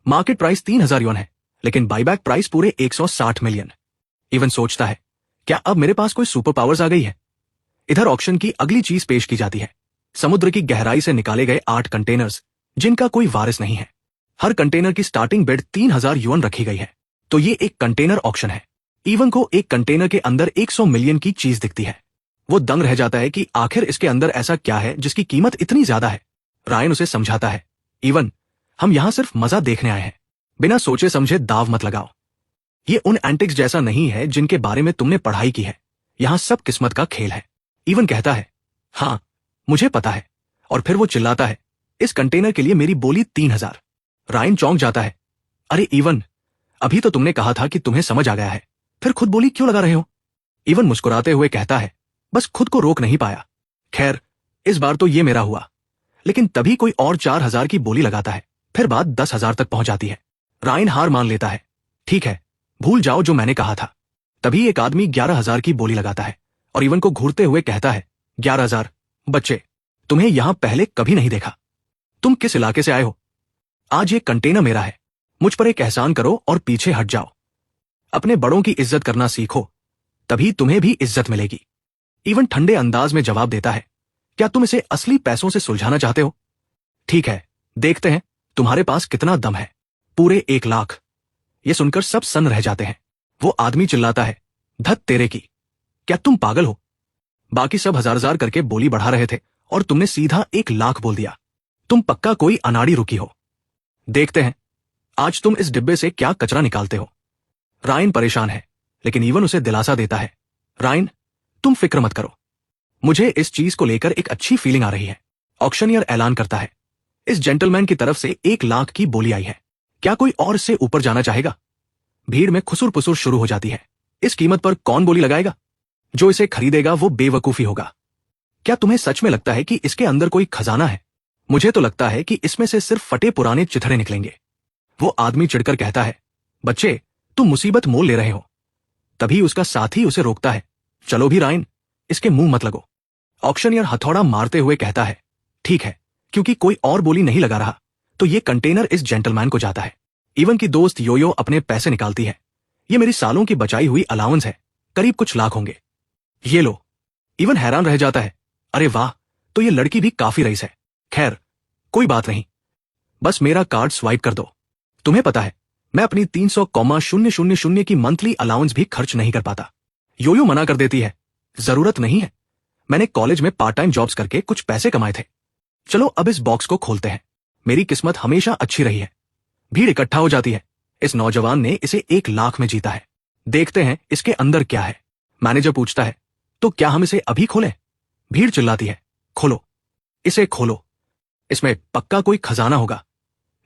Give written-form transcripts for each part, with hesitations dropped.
Market price 3000 yuan है, लेकिन buyback price पूरे 160 मिलियन। इवन सोचता है, क्या अब मेरे पास कोई सुपर पावर्स आ गई है? इधर ऑक्शन की अगली चीज पेश की जाती है। समुद्र की गहराई से निकाले गए 8 कंटेनर्स, जिनका कोई वारिस नहीं है। हर कंटेनर की स्टार्टिंग बिड 3000 युआन रखी गई है। तो ये एक कंटेनर ऑक्शन है। इवन को एक कंटेनर के अंदर 100 मिलियन की चीज दिखती है। वो दंग रह जाता है कि आखिर इसके अंदर ऐसा क्या है जिसकी कीमत इतनी ज्यादा है। रायन उसे समझाता है, इवन, हम यहां सिर्फ मजा देखने आए हैं, बिना सोचे समझे दाव मत लगाओ। ये उन एंटिक्स जैसा नहीं है जिनके बारे में तुमने पढ़ाई की है। यहां सब किस्मत का खेल है। इवन कहता है, हाँ मुझे पता है। और फिर वो चिल्लाता है, इस कंटेनर के लिए मेरी बोली 3000। रायन चौंक जाता है, अरे इवन, अभी तो तुमने कहा था कि तुम्हें समझ आ गया है, फिर खुद बोली क्यों लगा रहे हो? इवन मुस्कुराते हुए कहता है, बस खुद को रोक नहीं पाया। खैर, इस बार तो ये मेरा हुआ। लेकिन तभी कोई और 4000 की बोली लगाता है। फिर बात 10,000 तक पहुंच जाती है। रायन हार मान लेता है, ठीक है, भूल जाओ जो मैंने कहा था। तभी एक आदमी 11,000 की बोली लगाता है और इवन को घूरते हुए कहता है, 11,000? बच्चे, तुम्हें यहां पहले कभी नहीं देखा। तुम किस इलाके से आए हो? आज ये कंटेनर मेरा है। मुझ पर एक एहसान करो और पीछे हट जाओ। अपने बड़ों की इज्जत करना सीखो, तभी तुम्हें भी इज्जत मिलेगी। इवन ठंडे अंदाज में जवाब देता है, क्या तुम इसे असली पैसों से सुलझाना चाहते हो? ठीक है, देखते हैं तुम्हारे पास कितना दम है। पूरे 1 लाख। ये सुनकर सब सन्न रह जाते हैं। वो आदमी चिल्लाता है, धत तेरे की, क्या तुम पागल हो? बाकी सब 1000 करके बोली बढ़ा रहे थे और तुमने सीधा 1 लाख बोल दिया। तुम पक्का कोई अनाड़ी रुकी हो। देखते हैं आज तुम इस डिब्बे से क्या कचरा निकालते हो। रायन परेशान है, लेकिन इवन उसे दिलासा देता है, रायन तुम फिक्र मत करो, मुझे इस चीज को लेकर एक अच्छी फीलिंग आ रही है। ऑक्शनियर ऐलान करता है, इस जेंटलमैन की तरफ से 1 लाख की बोली आई है। क्या कोई और इससे ऊपर जाना चाहेगा? भीड़ में खुसुर पुसुर शुरू हो जाती है। इस कीमत पर कौन बोली लगाएगा? जो इसे खरीदेगा वो बेवकूफी होगा। क्या तुम्हें सच में लगता है कि इसके अंदर कोई खजाना है? मुझे तो लगता है कि इसमें से सिर्फ फटे पुराने चिथड़े निकलेंगे। वो आदमी चिढ़कर कहता है, बच्चे तुम मुसीबत मोल ले रहे हो। तभी उसका साथी उसे रोकता है, चलो भी रायन, इसके मुंह मत लगो। ऑक्शनियर हथौड़ा मारते हुए कहता है, ठीक है, क्योंकि कोई और बोली नहीं लगा रहा तो ये कंटेनर इस जेंटलमैन को जाता है। इवन की दोस्त योयो अपने पैसे निकालती है। ये मेरी सालों की बचाई हुई अलाउंस है, करीब कुछ लाख होंगे। ये लो। इवन हैरान रह जाता है, अरे वाह, तो ये लड़की भी काफी रईस है। खैर कोई बात नहीं, बस मेरा कार्ड स्वाइप कर दो। तुम्हें पता है मैं अपनी 300,000 की मंथली अलाउंस भी खर्च नहीं कर पाता। योयो मना कर देती है, जरूरत नहीं है, मैंने कॉलेज में पार्ट टाइम जॉब्स करके कुछ पैसे कमाए थे। चलो अब इस बॉक्स को खोलते हैं। मेरी किस्मत हमेशा अच्छी रही है। भीड़ इकट्ठा हो जाती है। इस नौजवान ने इसे 1 लाख में जीता है। देखते हैं इसके अंदर क्या है। मैनेजर पूछता है, तो क्या हम इसे अभी खोलें? भीड़ चिल्लाती है, खोलो, इसे खोलो, इसमें पक्का कोई खजाना होगा।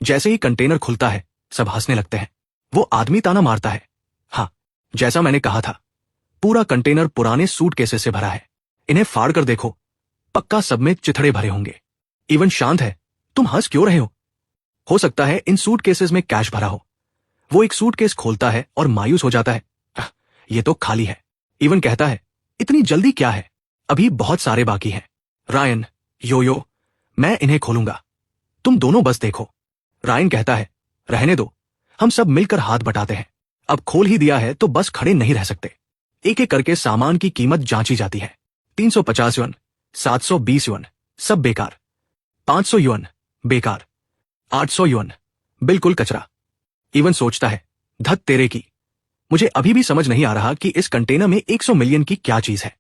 जैसे ही कंटेनर खुलता है सब हंसने लगते हैं। वो आदमी ताना मारता है, हाँ जैसा मैंने कहा था, पूरा कंटेनर पुराने सूटकेसेस से भरा है। इन्हें फाड़ कर देखो, पक्का सब में चिथड़े भरे होंगे। इवन शांत है, तुम हंस क्यों रहे हो सकता है इन सूटकेसेस में कैश भरा हो। वो एक सूटकेस खोलता है और मायूस हो जाता है, ये तो खाली है। इवन कहता है, इतनी जल्दी क्या है, अभी बहुत सारे बाकी हैं। रायन, योयो, मैं इन्हें खोलूंगा, तुम दोनों बस देखो। रायन कहता है, रहने दो, हम सब मिलकर हाथ बटाते हैं। अब खोल ही दिया है तो बस खड़े नहीं रह सकते। एक एक करके सामान की कीमत जांची जाती है। 350 युआन, 720 युआन, सब बेकार। 500 युआन, बेकार। 800 युआन, बिल्कुल कचरा। इवन सोचता है, धत तेरे की, मुझे अभी भी समझ नहीं आ रहा कि इस कंटेनर में 100 मिलियन की क्या चीज है।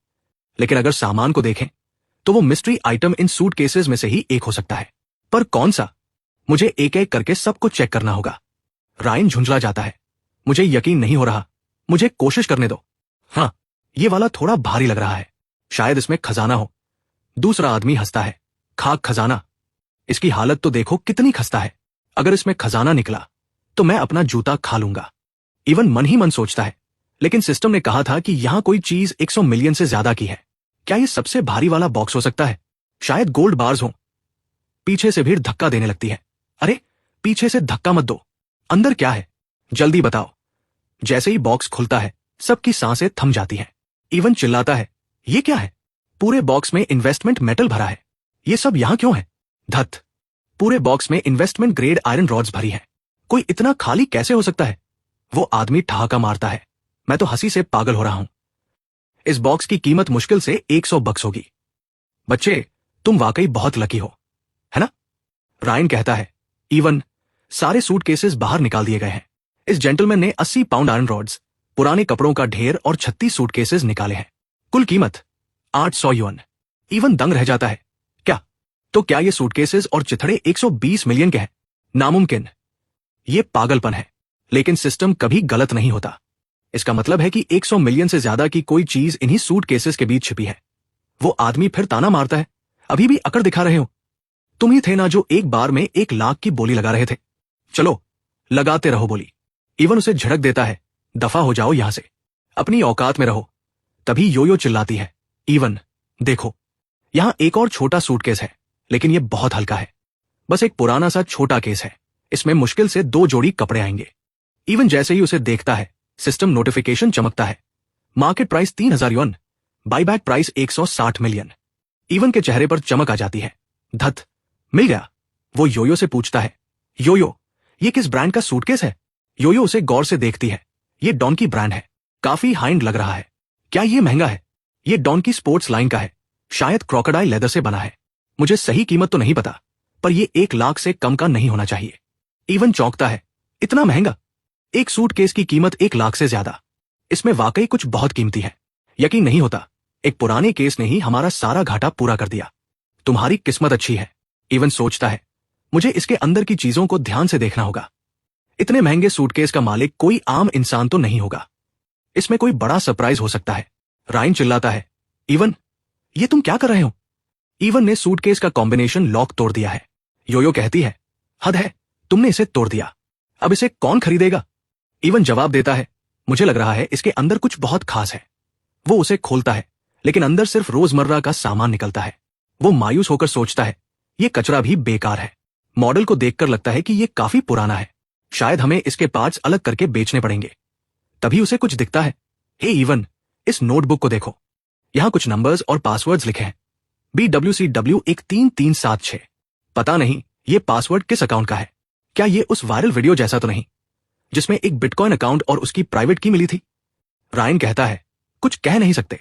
लेकिन अगर सामान को देखें तो वो मिस्ट्री आइटम इन सूटकेसेस में से ही एक हो सकता है। पर कौन सा? मुझे एक एक करके सबको चेक करना होगा। रायन झुंझला जाता है, मुझे यकीन नहीं हो रहा, मुझे कोशिश करने दो। हाँ, ये वाला थोड़ा भारी लग रहा है, शायद इसमें खजाना हो। दूसरा आदमी हंसता है, खाक खजाना, इसकी हालत तो देखो कितनी खस्ता है। अगर इसमें खजाना निकला तो मैं अपना जूता खा लूंगा। इवन मन ही मन सोचता है, लेकिन सिस्टम ने कहा था कि यहां कोई चीज 100 मिलियन से ज्यादा की है। क्या ये सबसे भारी वाला बॉक्स हो सकता है? शायद गोल्ड बार्स हो। पीछे से भीड़ धक्का देने लगती है। अरे पीछे से धक्का मत दो, अंदर क्या है, जल्दी बताओ। जैसे ही बॉक्स खुलता है सबकी सांसें थम जाती हैं। इवन चिल्लाता है, ये क्या है? पूरे बॉक्स में इन्वेस्टमेंट मेटल भरा है, ये सब यहां क्यों है? धत, पूरे बॉक्स में इन्वेस्टमेंट ग्रेड आयरन रॉड्स भरी है। कोई इतना खाली कैसे हो सकता है? वो आदमी ठहाका मारता है। मैं तो हंसी से पागल हो रहा हूं। इस बॉक्स की कीमत मुश्किल से 100 बक्स होगी। बच्चे, तुम वाकई बहुत लकी हो, है ना? रायन कहता है। इवन, सारे सूटकेसेस बाहर निकाल दिए गए हैं। इस जेंटलमैन ने 80 पाउंड आयरन रॉड्स, पुराने कपड़ों का ढेर और 36 सूटकेसेस निकाले हैं। कुल कीमत 800 युआन। इवन दंग रह जाता है। क्या? तो क्या ये सूटकेसेस और चिथड़े 120 मिलियन के हैं? नामुमकिन। ये पागलपन है। लेकिन सिस्टम कभी गलत नहीं होता। इसका मतलब है कि 100 मिलियन से ज्यादा की कोई चीज इन्हीं सूटकेसेस के बीच छिपी है। वो आदमी फिर ताना मारता है। अभी भी अकड़ दिखा रहे हो? तुम ही थे ना जो एक बार में 1 लाख की बोली लगा रहे थे? चलो, लगाते रहो बोली। इवन उसे झड़क देता है। दफा हो जाओ यहां से, अपनी औकात में रहो। तभी योयो चिल्लाती है। इवन, देखो, यहां एक और छोटा सूटकेस है, लेकिन यह बहुत हल्का है। बस एक पुराना सा छोटा केस है। इसमें मुश्किल से 2 जोड़ी कपड़े आएंगे। इवन जैसे ही उसे देखता है, सिस्टम नोटिफिकेशन चमकता है। Market price 3000 yuan, buyback price 160 million. Even के चेहरे पर चमक आ जाती है। धत, मिल गया। वो योयो से पूछता है। योयो, ये किस ब्रांड का सूटकेस है? योयो उसे गौर से देखती है। ये डॉनकी ब्रांड है। काफी हाइंड लग रहा है। क्या ये महंगा है? ये डॉनकी स्पोर्ट्स लाइन का है। शायद क्रोकोडाइल लेदर से बना है। मुझे सही कीमत तो नहीं पता, पर ये 1 लाख से कम का नहीं होना चाहिए। इवन चौंकता है। इतना महंगा? एक सूटकेस की कीमत 1 लाख से ज्यादा? इसमें वाकई कुछ बहुत कीमती है। यकीन नहीं होता। एक पुराने केस ने ही हमारा सारा घाटा पूरा कर दिया। तुम्हारी किस्मत अच्छी है। इवन सोचता है, मुझे इसके अंदर की चीजों को ध्यान से देखना होगा। इतने महंगे सूटकेस का मालिक कोई आम इंसान तो नहीं होगा। इसमें कोई बड़ा सरप्राइज हो सकता है। रायन चिल्लाता है। इवन, ये तुम क्या कर रहे हो? इवन ने सूटकेस का कॉम्बिनेशन लॉक तोड़ दिया है। योयो कहती है, हद है, तुमने इसे तोड़ दिया। अब इसे कौन खरीदेगा? इवन जवाब देता है, मुझे लग रहा है इसके अंदर कुछ बहुत खास है। वो उसे खोलता है, लेकिन अंदर सिर्फ रोजमर्रा का सामान निकलता है। वो मायूस होकर सोचता है, ये कचरा भी बेकार है। मॉडल को देखकर लगता है कि ये काफी पुराना है। शायद हमें इसके पार्ट्स अलग करके बेचने पड़ेंगे। तभी उसे कुछ दिखता है। हे इवन, इस नोटबुक को देखो। यहां कुछ नंबर्स और पासवर्ड्स लिखे हैं। BWCW13376। पता नहीं ये पासवर्ड किस अकाउंट का है। क्या ये उस वायरल वीडियो जैसा तो नहीं, जिसमें एक बिटकॉइन अकाउंट और उसकी प्राइवेट की मिली थी? रायन कहता है, कुछ कह नहीं सकते।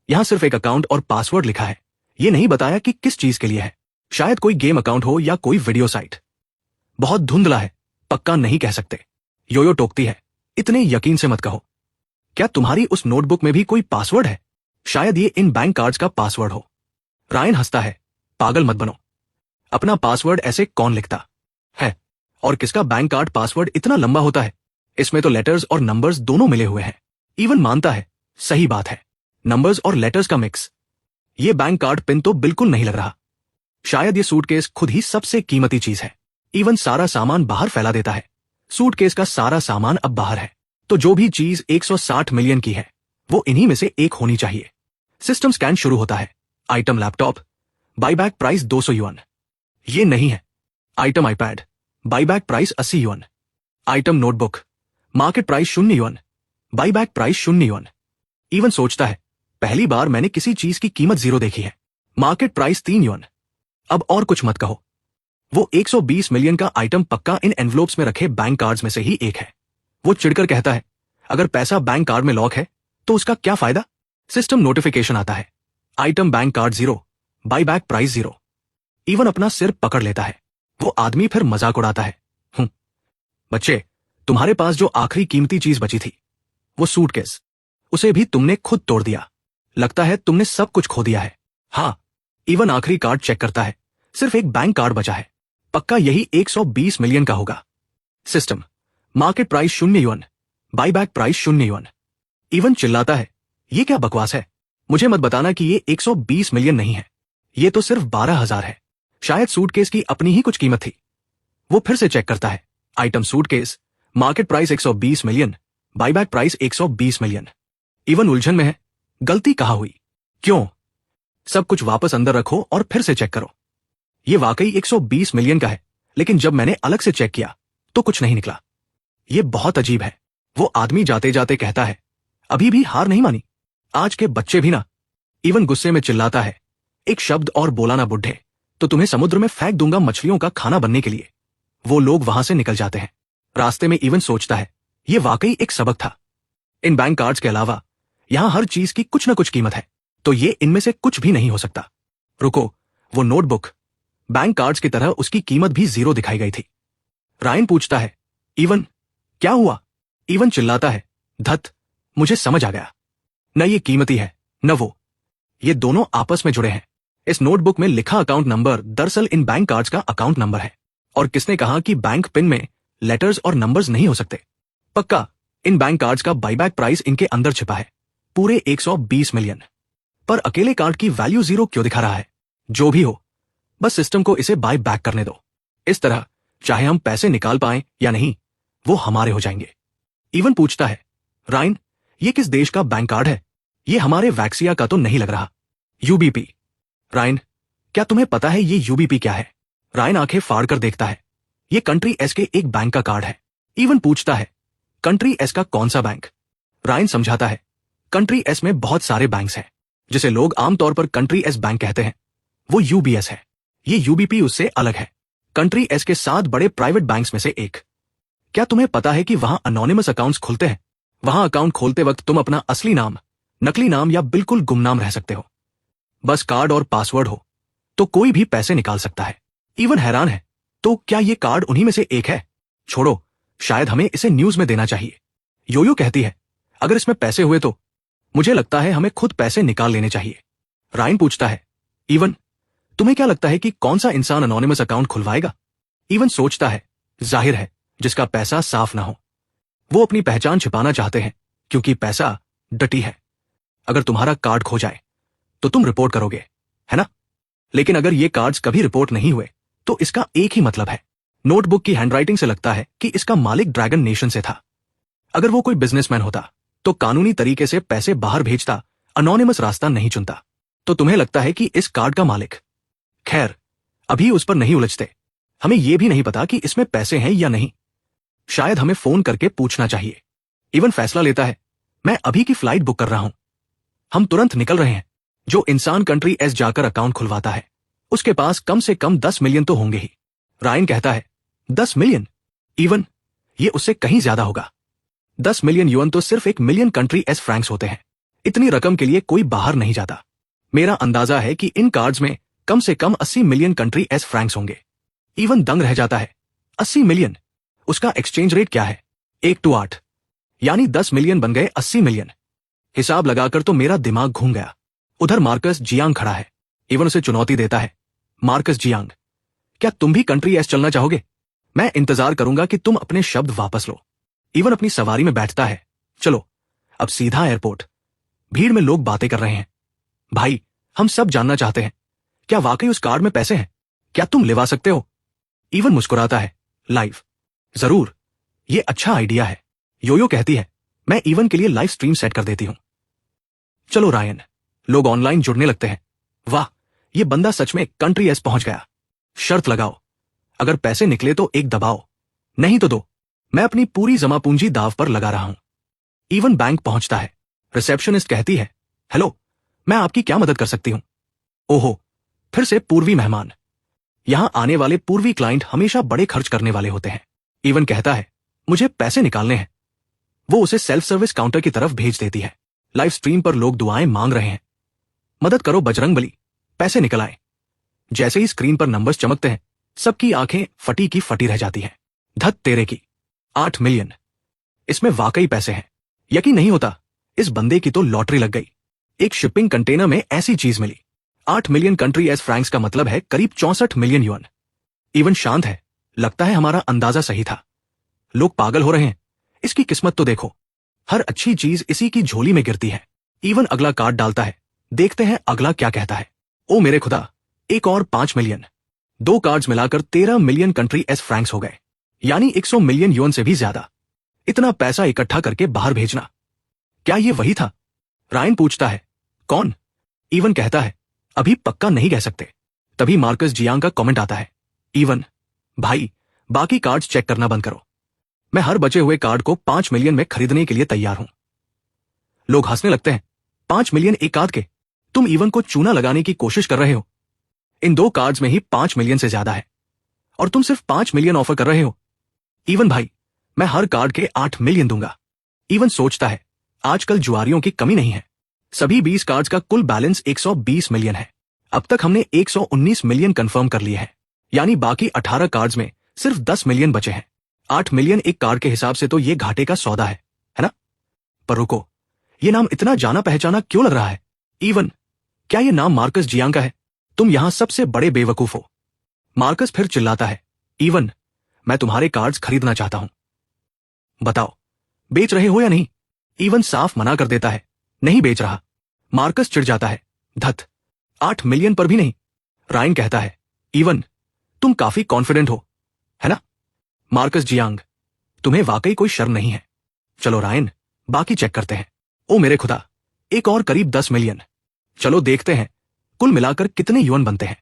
यहां सिर्फ एक अकाउंट और पासवर्ड लिखा है। ये नहीं बताया कि किस चीज के लिए है। शायद कोई गेम अकाउंट हो या कोई वीडियो साइट। बहुत धुंधला है, पक्का नहीं कह सकते। योयो टोकती है, इतने यकीन से मत कहो। क्या तुम्हारी उस नोटबुक में भी कोई पासवर्ड है? शायद ये इन बैंक कार्ड्स का पासवर्ड हो। रायन हंसता है, पागल मत बनो। अपना पासवर्ड ऐसे कौन लिखता है? और किसका बैंक कार्ड पासवर्ड इतना लंबा होता है? इसमें तो लेटर्स और नंबर्स दोनों मिले हुए हैं। इवन मानता है, सही बात है, नंबर्स और लेटर्स का मिक्स। ये बैंक कार्ड पिन तो बिल्कुल नहीं लग रहा। शायद ये सूटकेस खुद ही सबसे कीमती चीज है। इवन सारा सामान बाहर फैला देता है। सूटकेस का सारा सामान अब बाहर है, तो जो भी चीज 160 मिलियन की है, वो इन्हीं में से एक होनी चाहिए। सिस्टम स्कैन शुरू होता है। Item laptop, buyback price 200 yuan. ये नहीं है। Item iPad, buyback price 80 yuan. Item notebook, market price 0 yuan, buyback price 0 yuan. Even सोचता है, पहली बार मैंने किसी चीज की कीमत 0 देखी है। Market price 3 yuan. अब और कुछ मत कहो। वो 120 मिलियन का आइटम पक्का इन एनवलोप्स में रखे बैंक कार्ड्स में से ही एक है। वो चिढ़कर कहता है, अगर पैसा बैंक कार्ड में लॉक है तो उसका क्या फायदा? सिस्टम नोटिफिकेशन आता है। Item bank card 0, buyback price 0। Even अपना सिर पकड़ लेता है। वो आदमी फिर मजाक उड़ाता है। बच्चे, तुम्हारे पास जो आखिरी कीमती चीज बची थी, वो सूटकेस, उसे भी तुमने खुद तोड़ दिया। लगता है तुमने सब कुछ खो दिया है। हाँ। इवन आखिरी कार्ड चेक करता है। सिर्फ एक बैंक कार्ड बचा है। पक्का यही 120 मिलियन का होगा। System, market price 0 yuan, buyback price 0 yuan. Even चिल्लाता है, ये क्या बकवास है? मुझे मत बताना कि ये 120 मिलियन नहीं है। ये तो सिर्फ 12,000 है। शायद सूटकेस की अपनी ही कुछ कीमत थी। वो फिर से चेक करता है। Item suitcase, market price 120 million, buyback price 120 million. Even उलझन में है। गलती कहाँ हुई? क्यों? सब कुछ वापस अंदर रखो और फिर से चेक करो। ये वाकई 120 मिलियन का है, लेकिन जब मैंने अलग से चेक किया तो कुछ नहीं निकला। ये बहुत अजीब है। वो आदमी जाते जाते कहता है, अभी भी हार नहीं मानी? आज के बच्चे भी ना। इवन गुस्से में चिल्लाता है, एक शब्द और बोला ना बुड्ढे, तो तुम्हें समुद्र में फेंक दूंगा मछलियों का खाना बनने के लिए। वो लोग वहां से निकल जाते हैं। रास्ते में इवन सोचता है ये वाकई एक सबक था। इन बैंक कार्ड्स के अलावा यहां हर चीज की कुछ न कुछ कीमत है, तो ये इनमें से कुछ भी नहीं हो सकता। रुको, वो नोटबुक, बैंक कार्ड्स की तरह उसकी कीमत भी 0 दिखाई गई थी। रायन पूछता है, इवन क्या हुआ? इवन चिल्लाता है, धत, मुझे समझ आ गया। न ये कीमती है न वो, ये दोनों आपस में जुड़े हैं। इस नोटबुक में लिखा अकाउंट नंबर दरअसल इन बैंक कार्ड्स का अकाउंट नंबर है। और किसने कहा कि बैंक पिन में लेटर्स और नंबर्स नहीं हो सकते? पक्का इन बैंक कार्ड्स का बाईबैक प्राइस इनके अंदर छिपा है, पूरे 120 मिलियन। पर अकेले कार्ड की वैल्यू 0 क्यों दिखा रहा है? जो भी हो, बस सिस्टम को इसे बाय बैक करने दो। इस तरह चाहे हम पैसे निकाल पाएं या नहीं, वो हमारे हो जाएंगे। इवन पूछता है, रायन, ये किस देश का बैंक कार्ड है? ये हमारे वैक्सिया का तो नहीं लग रहा। यूबीपी। रायन, क्या तुम्हें पता है ये यूबीपी क्या है? रायन आंखें फाड़कर देखता है। ये कंट्री एस के एक बैंक का कार्ड है। इवन पूछता है, कंट्री एस का कौन सा बैंक? रायन समझाता है, कंट्री एस में बहुत सारे बैंक्स हैं, जिसे लोग आमतौर पर कंट्री एस बैंक कहते हैं। वो यूबीएस है। ये यूबीपी उससे अलग है, कंट्री एस के 7 बड़े प्राइवेट बैंक्स में से एक। क्या तुम्हें पता है कि वहां अनोनिमस अकाउंट्स खुलते हैं? वहां अकाउंट खोलते वक्त तुम अपना असली नाम, नकली नाम या बिल्कुल गुमनाम रह सकते हो। बस कार्ड और पासवर्ड हो तो कोई भी पैसे निकाल सकता है। इवन हैरान है, तो क्या ये कार्ड उन्हीं में से एक है? छोड़ो, शायद हमें इसे न्यूज में देना चाहिए। योयो कहती है, अगर इसमें पैसे हुए तो मुझे लगता है हमें खुद पैसे निकाल लेने चाहिए। रायन पूछता है, इवन तुम्हें क्या लगता है कि कौन सा इंसान अनोनिमस अकाउंट खुलवाएगा? इवन सोचता है, जाहिर है जिसका पैसा साफ ना हो। वो अपनी पहचान छिपाना चाहते हैं क्योंकि पैसा डटी है। अगर तुम्हारा कार्ड खो जाए तो तुम रिपोर्ट करोगे, है ना? लेकिन अगर ये कार्ड्स कभी रिपोर्ट नहीं हुए तो इसका एक ही मतलब है। नोटबुक की हैंडराइटिंग से लगता है कि इसका मालिक ड्रैगन नेशन से था। अगर वो कोई बिजनेसमैन होता तो कानूनी तरीके से पैसे बाहर भेजता, अनोनिमस रास्ता नहीं चुनता। तो तुम्हें लगता है कि इस कार्ड का मालिक? खैर, अभी उस पर नहीं उलझते। हमें यह भी नहीं पता कि इसमें पैसे हैं या नहीं। शायद हमें फोन करके पूछना चाहिए। इवन फैसला लेता है, मैं अभी की फ्लाइट बुक कर रहा हूं। हम तुरंत निकल रहे हैं। जो इंसान कंट्री एस जाकर अकाउंट खुलवाता है उसके पास कम से कम 10 मिलियन तो होंगे ही। रायन कहता है, 10 मिलियन? इवन, ये उससे कहीं ज्यादा होगा। 10 मिलियन युएन तो सिर्फ 1 मिलियन कंट्री एस फ्रैंक्स होते हैं। इतनी रकम के लिए कोई बाहर नहीं जाता। मेरा अंदाजा है कि इन कार्ड्स में कम से कम 80 मिलियन कंट्री एस फ्रैंक्स होंगे। इवन दंग रह जाता है, 80 मिलियन? उसका एक्सचेंज रेट क्या है? 1:8, यानी 10 मिलियन बन गए 80 मिलियन। हिसाब लगाकर तो मेरा दिमाग घूम गया। उधर मार्कस जियांग खड़ा है। इवन उसे चुनौती देता है, मार्कस जियांग, क्या तुम भी कंट्री एस चलना चाहोगे? मैं इंतजार करूंगा कि तुम अपने शब्द वापस लो। इवन अपनी सवारी में बैठता है। चलो अब सीधा एयरपोर्ट। भीड़ में लोग बातें कर रहे हैं। भाई, हम सब जानना चाहते हैं, क्या वाकई उस कार्ड में पैसे हैं? क्या तुम लिवा सकते हो? इवन मुस्कुराता है, लाइव? जरूर, ये अच्छा आइडिया है। योयो कहती है, मैं इवन के लिए लाइव स्ट्रीम सेट कर देती हूं। चलो रायन। लोग ऑनलाइन जुड़ने लगते हैं। वाह, ये बंदा सच में कंट्री एस पहुंच गया। शर्त लगाओ, अगर पैसे निकले तो एक दबाओ, नहीं तो दो। मैं अपनी पूरी जमा पूंजी दाव पर लगा रहा हूं। इवन बैंक पहुंचता है। रिसेप्शनिस्ट कहती है, हेलो, मैं आपकी क्या मदद कर सकती हूं? ओहो, फिर से पूर्वी मेहमान। यहां आने वाले पूर्वी क्लाइंट हमेशा बड़े खर्च करने वाले होते हैं। इवन कहता है, मुझे पैसे निकालने हैं। वो उसे सेल्फ सर्विस काउंटर की तरफ भेज देती है। लाइव स्ट्रीम पर लोग दुआएं मांग रहे हैं, मदद करो बजरंगबली, पैसे निकल आए। जैसे ही स्क्रीन पर नंबर्स चमकते हैं, सबकी आंखें फटी की फटी रह जाती हैं। धत तेरे की, 8 मिलियन! इसमें वाकई पैसे हैं। यकीन नहीं होता, इस बंदे की तो लॉटरी लग गई। एक शिपिंग कंटेनर में ऐसी चीज मिली। 8 मिलियन कंट्री एस फ्रैंक्स का मतलब है करीब 64 मिलियन युएन। इवन शांत है, लगता है हमारा अंदाजा सही था। लोग पागल हो रहे हैं, इसकी किस्मत तो देखो। हर अच्छी चीज इसी की झोली में गिरती है। इवन अगला कार्ड डालता है, देखते हैं अगला क्या कहता है। ओ मेरे खुदा, एक और 5 मिलियन। 2 कार्ड्स मिलाकर 13 मिलियन कंट्री एस फ्रैंक्स हो गए, यानी 100 मिलियन युएन से भी ज्यादा। इतना पैसा इकट्ठा करके बाहर भेजना, क्या ये वही था? रायन पूछता है, कौन? इवन कहता है, अभी पक्का नहीं कह सकते। तभी मार्कस जियांग का कमेंट आता है, इवन भाई, बाकी कार्ड्स चेक करना बंद करो। मैं हर बचे हुए कार्ड को 5 मिलियन में खरीदने के लिए तैयार हूं। लोग हंसने लगते हैं। 5 मिलियन एक कार्ड के? तुम इवन को चूना लगाने की कोशिश कर रहे हो। इन 2 कार्ड्स में ही 5 मिलियन से ज्यादा है और तुम सिर्फ 5 मिलियन ऑफर कर रहे हो। इवन भाई, मैं हर कार्ड के 8 मिलियन दूंगा। इवन सोचता है आजकल जुआरियों की कमी नहीं है। सभी 20 कार्ड्स का कुल बैलेंस 120 मिलियन है। अब तक हमने 119 मिलियन कंफर्म कर लिए हैं, यानी बाकी 18 कार्ड्स में सिर्फ 10 मिलियन बचे हैं। 8 मिलियन एक कार्ड के हिसाब से तो ये घाटे का सौदा है ना? पर रुको, ये नाम इतना जाना पहचाना क्यों लग रहा है? इवन, क्या ये नाम मार्कस जियांग का है? तुम यहां सबसे बड़े बेवकूफ हो। मार्कस फिर चिल्लाता है, इवन, मैं तुम्हारे कार्ड्स खरीदना चाहता हूं। बताओ, बेच रहे हो या नहीं? इवन साफ मना कर देता है, नहीं बेच रहा। मार्कस चिढ़ जाता है, धत, 8 मिलियन पर भी नहीं। रायन कहता है, इवन, तुम काफी कॉन्फिडेंट हो, है ना? मार्कस जियांग, तुम्हें वाकई कोई शर्म नहीं है। चलो रायन, बाकी चेक करते हैं। ओ मेरे खुदा, एक और करीब 10 मिलियन। चलो देखते हैं कुल मिलाकर कितने युआन बनते हैं।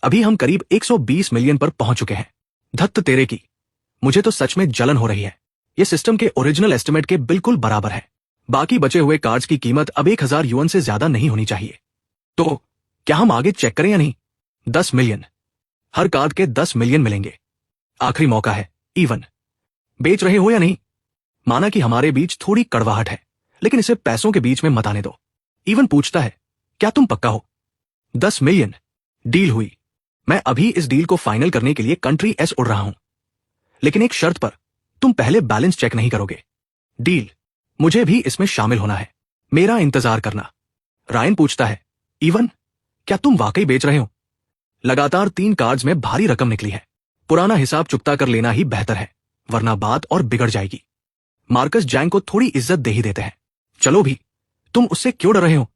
अभी हम करीब 120 मिलियन पर पहुंच चुके हैं। धत्त तेरे की, मुझे तो सच में जलन हो रही है। ये सिस्टम के ओरिजिनल एस्टिमेट के बिल्कुल बराबर है। बाकी बचे हुए कार्ड्स की कीमत अब 1000 युआन से ज्यादा नहीं होनी चाहिए। तो क्या हम आगे चेक करें या नहीं? 10 मिलियन, हर कार्ड के 10 मिलियन मिलेंगे। आखिरी मौका है। इवन, बेच रहे हो या नहीं? माना कि हमारे बीच थोड़ी कड़वाहट है, लेकिन इसे पैसों के बीच में मत आने दो। इवन पूछता है, क्या तुम पक्का हो? 10 मिलियन, डील हुई। मैं अभी इस डील को फाइनल करने के लिए कंट्री एस उड़ रहा हूं, लेकिन एक शर्त पर, तुम पहले बैलेंस चेक नहीं करोगे। डील, मुझे भी इसमें शामिल होना है। मेरा इंतजार करना। रायन पूछता है, इवन, क्या तुम वाकई बेच रहे हो? लगातार 3 कार्ड्स में भारी रकम निकली है। पुराना हिसाब चुकता कर लेना ही बेहतर है, वरना बात और बिगड़ जाएगी। मार्कस जैंग को थोड़ी इज्जत दे ही देते हैं। चलो भी, तुम उससे क्यों डर रहे हो?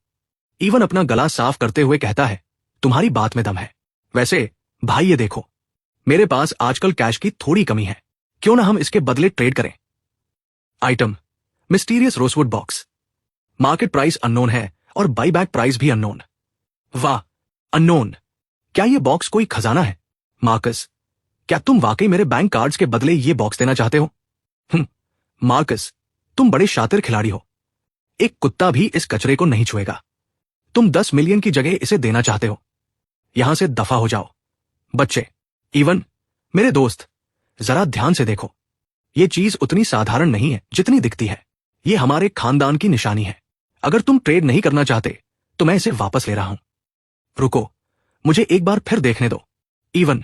इवन अपना गला साफ करते हुए कहता है, तुम्हारी बात में दम है। वैसे भाई ये देखो, मेरे पास आजकल कैश की थोड़ी कमी है, क्यों ना हम इसके बदले ट्रेड करें? Item, mysterious rosewood box. Market price unknown है और बाईबैक प्राइस भी अननोन। वाह, अननोन, क्या ये बॉक्स कोई खजाना है? मार्कस, क्या तुम वाकई मेरे बैंक कार्ड्स के बदले ये बॉक्स देना चाहते हो? मार्कस, तुम बड़े शातिर खिलाड़ी हो। एक कुत्ता भी इस कचरे को नहीं छुएगा। तुम 10 मिलियन की जगह इसे देना चाहते हो। यहां से दफा हो जाओ। बच्चे, इवन, मेरे दोस्त, जरा ध्यान से देखो। ये चीज उतनी साधारण नहीं है जितनी दिखती है। ये हमारे खानदान की निशानी है। अगर तुम ट्रेड नहीं करना चाहते तो मैं इसे वापस ले रहा हूं। रुको, मुझे एक बार फिर देखने दो। इवन,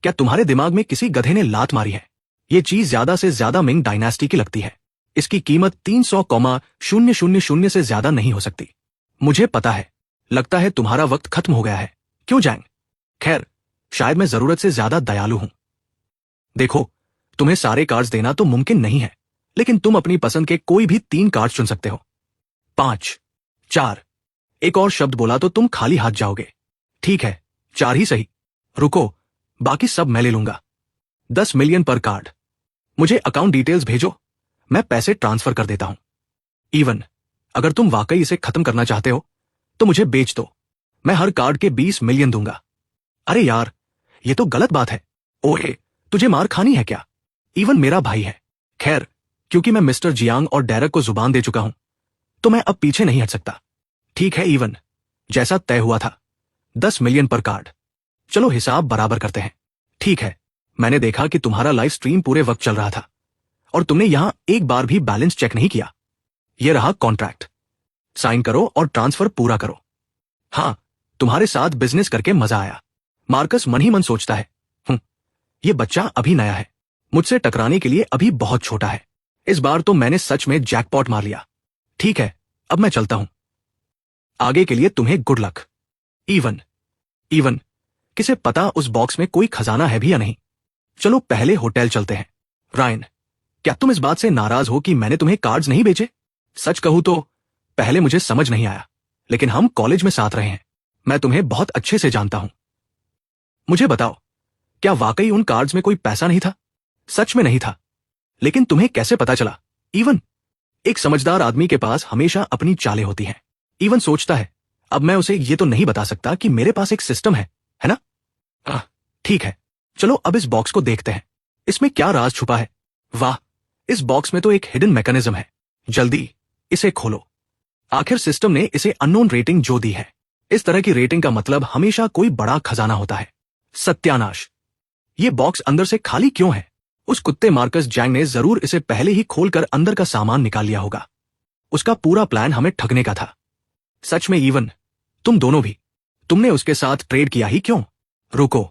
क्या तुम्हारे दिमाग में किसी गधे ने लात मारी है? ये चीज ज्यादा से ज्यादा मिंग डायनास्टी की लगती है। इसकी कीमत 300,000 से ज्यादा नहीं हो सकती। मुझे पता है, लगता है तुम्हारा वक्त खत्म हो गया है। क्यों जैंग? खैर, शायद मैं जरूरत से ज्यादा दयालु हूं। देखो, तुम्हें सारे कार्ड्स देना तो मुमकिन नहीं है, लेकिन तुम अपनी पसंद के कोई भी 3 कार्ड चुन सकते हो। 5, 4, एक और शब्द बोला तो तुम खाली हाथ जाओगे। ठीक है, 4 ही सही। रुको, बाकी सब मैं ले लूंगा। 10 मिलियन पर कार्ड। मुझे अकाउंट डिटेल्स भेजो, मैं पैसे ट्रांसफर कर देता हूं। इवन, अगर तुम वाकई इसे खत्म करना चाहते हो तो मुझे बेच दो। मैं हर कार्ड के 20 मिलियन दूंगा। अरे यार, ये तो गलत बात है। ओए, तुझे मार खानी है क्या? इवन मेरा भाई है। खैर, क्योंकि मैं मिस्टर जियांग और डेरेक को जुबान दे चुका हूं, तो मैं अब पीछे नहीं हट सकता। ठीक है इवन, जैसा तय हुआ था, 10 मिलियन पर कार्ड। चलो हिसाब बराबर करते हैं। ठीक है, मैंने देखा कि तुम्हारा लाइव स्ट्रीम पूरे वक्त चल रहा था और तुमने यहां एक बार भी बैलेंस चेक नहीं किया। यह रहा कॉन्ट्रैक्ट। साइन करो और ट्रांसफर पूरा करो। हाँ, तुम्हारे साथ बिजनेस करके मजा आया। मार्कस मन ही मन सोचता है, ये बच्चा अभी नया है, मुझसे टकराने के लिए अभी बहुत छोटा है। इस बार तो मैंने सच में जैकपॉट मार लिया। ठीक है, अब मैं चलता हूं। आगे के लिए तुम्हें गुड लक। इवन, किसे पता उस बॉक्स में कोई खजाना है भी या नहीं। चलो पहले होटल चलते हैं। रायन, क्या तुम इस बात से नाराज हो कि मैंने तुम्हें कार्ड्स नहीं बेचे? सच कहूं तो पहले मुझे समझ नहीं आया, लेकिन हम कॉलेज में साथ रहे हैं, मैं तुम्हें बहुत अच्छे से जानता हूं। मुझे बताओ, क्या वाकई उन कार्ड्स में कोई पैसा नहीं था? सच में नहीं था, लेकिन तुम्हें कैसे पता चला? इवन, एक समझदार आदमी के पास हमेशा अपनी चालें होती हैं। इवन सोचता है, अब मैं उसे ये तो नहीं बता सकता कि मेरे पास एक सिस्टम है ना? ठीक है, चलो अब इस बॉक्स को देखते हैं। इसमें क्या राज छुपा है? वाह, इस बॉक्स में तो एक हिडन मैकेनिज्म है। जल्दी इसे खोलो। आखिर सिस्टम ने इसे अननोन रेटिंग जो दी है। इस तरह की रेटिंग का मतलब हमेशा कोई बड़ा खजाना होता है। सत्यानाश, ये बॉक्स अंदर से खाली क्यों है? उस कुत्ते मार्कस जैंग ने जरूर इसे पहले ही खोलकर अंदर का सामान निकाल लिया होगा। उसका पूरा प्लान हमें ठगने का था। सच में इवन, तुम दोनों भी। तुमने उसके साथ ट्रेड किया ही क्यों? रुको,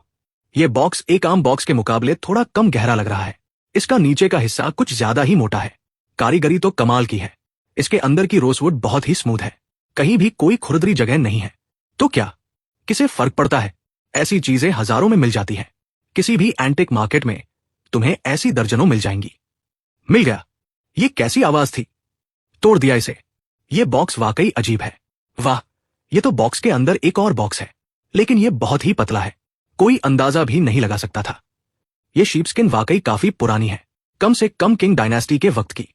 ये बॉक्स एक आम बॉक्स के मुकाबले थोड़ा कम गहरा लग रहा है। इसका नीचे का हिस्सा कुछ ज्यादा ही मोटा है। कारीगरी तो कमाल की है। इसके अंदर की रोसवुड बहुत ही स्मूथ है, कहीं भी कोई खुरदरी जगह नहीं है। तो क्या किसे फर्क पड़ता है? ऐसी चीजें हजारों में मिल जाती हैं। किसी भी एंटिक मार्केट में तुम्हें ऐसी दर्जनों मिल जाएंगी। मिल गया। ये कैसी आवाज थी? तोड़ दिया इसे। ये बॉक्स वाकई अजीब है। वाह, ये तो बॉक्स के अंदर एक और बॉक्स है, लेकिन ये बहुत ही पतला है, कोई अंदाजा भी नहीं लगा सकता था। ये शीपस्किन वाकई काफी पुरानी है, कम से कम किंग डायनेस्टी के वक्त की।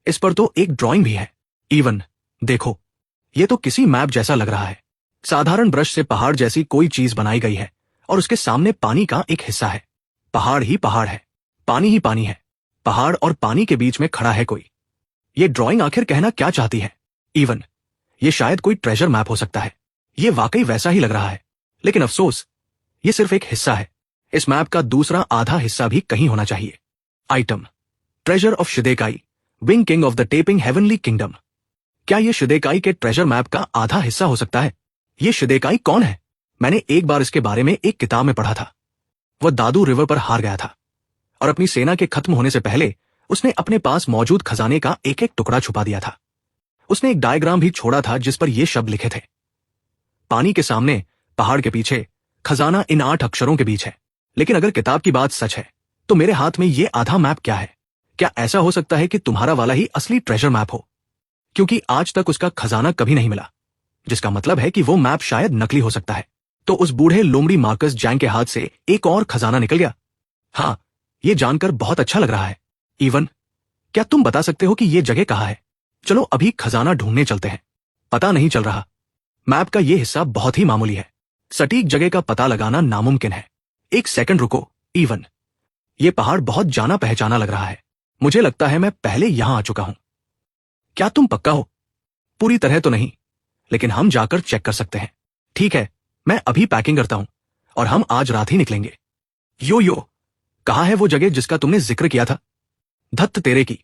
इस पर तो एक ड्राइंग भी है। इवन देखो, ये तो किसी मैप जैसा लग रहा है। साधारण ब्रश से पहाड़ जैसी कोई चीज बनाई गई है और उसके सामने पानी का एक हिस्सा है। पहाड़ ही पहाड़ है, पानी ही पानी है। पहाड़ और पानी के बीच में खड़ा है कोई। ये ड्राइंग आखिर कहना क्या चाहती है? इवन ये शायद कोई ट्रेजर मैप हो सकता है। ये वाकई वैसा ही लग रहा है, लेकिन अफसोस ये सिर्फ एक हिस्सा है। इस मैप का दूसरा आधा हिस्सा भी कहीं होना चाहिए। Item: treasure of Shidekai, wing king of the Taiping heavenly kingdom. क्या यह शिदेकाई के ट्रेजर मैप का आधा हिस्सा हो सकता है? ये शिदेकाई कौन है? मैंने एक बार इसके बारे में एक किताब में पढ़ा था। वह दादू रिवर पर हार गया था और अपनी सेना के खत्म होने से पहले उसने अपने पास मौजूद खजाने का एक एक टुकड़ा छुपा दिया था। उसने एक डायग्राम भी छोड़ा था जिस पर ये शब्द लिखे थे: पानी के सामने, पहाड़ के पीछे, खजाना इन 8 अक्षरों के बीच है। लेकिन अगर किताब की बात सच है तो मेरे हाथ में ये आधा मैप क्या है? क्या ऐसा हो सकता है कि तुम्हारा वाला ही असली ट्रेजर मैप हो? क्योंकि आज तक उसका खजाना कभी नहीं मिला, जिसका मतलब है कि वो मैप शायद नकली हो सकता है। तो उस बूढ़े लोमड़ी मार्कस जैंग के हाथ से एक और खजाना निकल गया। हाँ, ये जानकर बहुत अच्छा लग रहा है। इवन, क्या तुम बता सकते हो कि ये जगह कहाँ है? चलो अभी खजाना ढूंढने चलते हैं। पता नहीं चल रहा। मैप का ये हिस्सा बहुत ही मामूली है, सटीक जगह का पता लगाना नामुमकिन है। एक सेकंड रुको। इवन, ये पहाड़ बहुत जाना पहचाना लग रहा है। मुझे लगता है मैं पहले यहां आ चुका हूं। क्या तुम पक्का हो? पूरी तरह तो नहीं, लेकिन हम जाकर चेक कर सकते हैं। ठीक है, मैं अभी पैकिंग करता हूं और हम आज रात ही निकलेंगे। यो, कहाँ है वो जगह जिसका तुमने जिक्र किया था? धत्त तेरे की,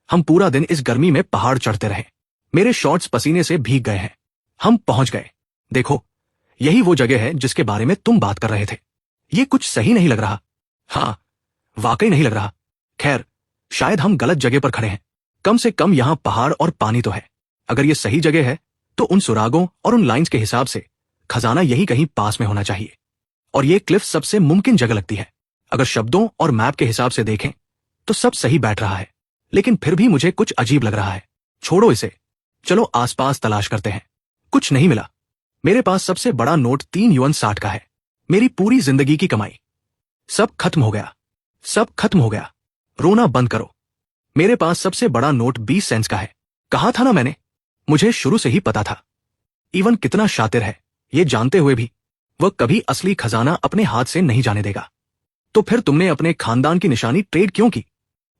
हम पूरा दिन इस गर्मी में पहाड़ चढ़ते रहे। मेरे शॉर्ट्स पसीने से भीग गए हैं। हम पहुंच गए। देखो, यही वो जगह है जिसके बारे में तुम बात कर रहे थे। ये कुछ सही नहीं लग रहा। हाँ, वाकई नहीं लग रहा। खैर, शायद हम गलत जगह पर खड़े हैं। कम से कम यहां पहाड़ और पानी तो है। अगर ये सही जगह है तो उन सुरागों और उन लाइंस के हिसाब से खजाना यही कहीं पास में होना चाहिए। और ये क्लिफ सबसे मुमकिन जगह लगती है। अगर शब्दों और मैप के हिसाब से देखें तो सब सही बैठ रहा है, लेकिन फिर भी मुझे कुछ अजीब लग रहा है। छोड़ो इसे, चलो आसपास तलाश करते हैं। कुछ नहीं मिला। मेरे पास सबसे बड़ा नोट 3 युआन 60 का है, मेरी पूरी जिंदगी की कमाई। सब खत्म हो गया, सब खत्म हो गया। रोना बंद करो। मेरे पास सबसे बड़ा नोट 20 सेंट्स का है। कहा था ना मैंने, मुझे शुरू से ही पता था। इवन कितना शातिर है, ये जानते हुए भी वह कभी असली खजाना अपने हाथ से नहीं जाने देगा। तो फिर तुमने अपने खानदान की निशानी ट्रेड क्यों की?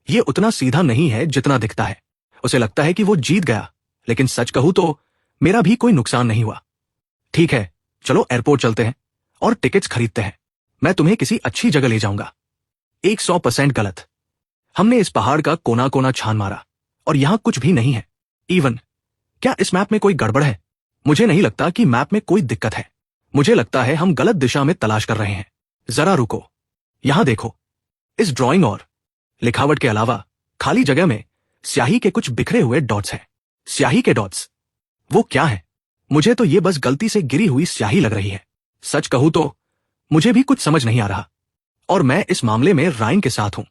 ये उतना सीधा नहीं है जितना दिखता है। उसे लगता है कि वो जीत गया, लेकिन सच कहूं तो मेरा भी कोई नुकसान नहीं हुआ। ठीक है, चलो एयरपोर्ट चलते हैं और टिकट्स खरीदते हैं। मैं तुम्हें किसी अच्छी जगह ले जाऊंगा। 100% गलत। हमने इस पहाड़ का कोना कोना छान मारा और यहां कुछ भी नहीं है। इवन, क्या इस मैप में कोई गड़बड़ है? मुझे नहीं लगता कि मैप में कोई दिक्कत है। मुझे लगता है हम गलत दिशा में तलाश कर रहे हैं। जरा रुको, यहां देखो। इस ड्राइंग और लिखावट के अलावा खाली जगह में स्याही के कुछ बिखरे हुए डॉट्स हैं। स्याही के डॉट्स? वो क्या है? मुझे तो ये बस गलती से गिरी हुई स्याही लग रही है। सच कहूं तो मुझे भी कुछ समझ नहीं आ रहा, और मैं इस मामले में राइन के साथ हूं।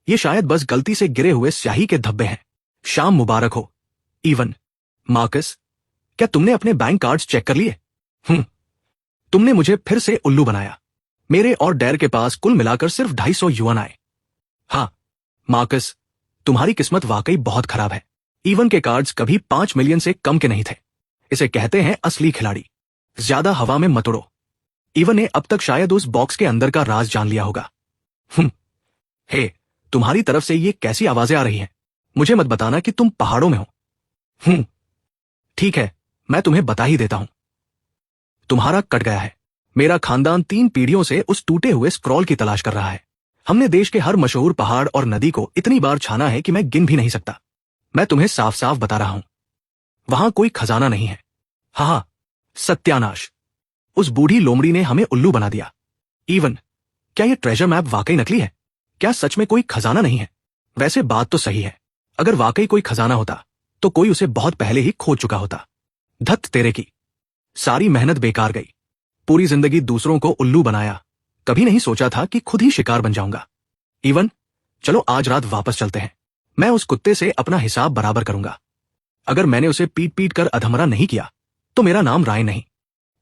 ये शायद बस गलती से गिरे हुए स्याही के धब्बे हैं। शाम मुबारक हो। इवन, मार्कस, क्या तुमने अपने बैंक कार्ड्स चेक कर लिए? तुमने मुझे फिर से उल्लू बनाया। मेरे और डैर के पास कुल मिलाकर सिर्फ 250 युआन आए। हाँ, मार्कस, तुम्हारी किस्मत वाकई बहुत खराब है। इवन के कार्ड्स कभी 5 मिलियन से कम के नहीं थे। इसे कहते हैं असली खिलाड़ी। ज्यादा हवा में मत उड़ो। इवन ने अब तक शायद उस बॉक्स के अंदर का राज जान लिया होगा। हे, तुम्हारी तरफ से ये कैसी आवाजें आ रही हैं? मुझे मत बताना कि तुम पहाड़ों में हो। ठीक है, मैं तुम्हें बता ही देता हूं। तुम्हारा कट गया है। मेरा खानदान 3 पीढ़ियों से उस टूटे हुए स्क्रॉल की तलाश कर रहा है। हमने देश के हर मशहूर पहाड़ और नदी को इतनी बार छाना है कि मैं गिन भी नहीं सकता। मैं तुम्हें साफ साफ बता रहा हूं, वहां कोई खजाना नहीं है। हाँ, सत्यानाश, उस बूढ़ी लोमड़ी ने हमें उल्लू बना दिया। इवन, क्या यह ट्रेजर मैप वाकई नकली है? क्या सच में कोई खजाना नहीं है? वैसे बात तो सही है, अगर वाकई कोई खजाना होता तो कोई उसे बहुत पहले ही खोज चुका होता। धत तेरे की, सारी मेहनत बेकार गई। पूरी जिंदगी दूसरों को उल्लू बनाया, कभी नहीं सोचा था कि खुद ही शिकार बन जाऊंगा। इवन, चलो आज रात वापस चलते हैं। मैं उस कुत्ते से अपना हिसाब बराबर करूंगा। अगर मैंने उसे पीट पीट कर अधमरा नहीं किया तो मेरा नाम राय नहीं।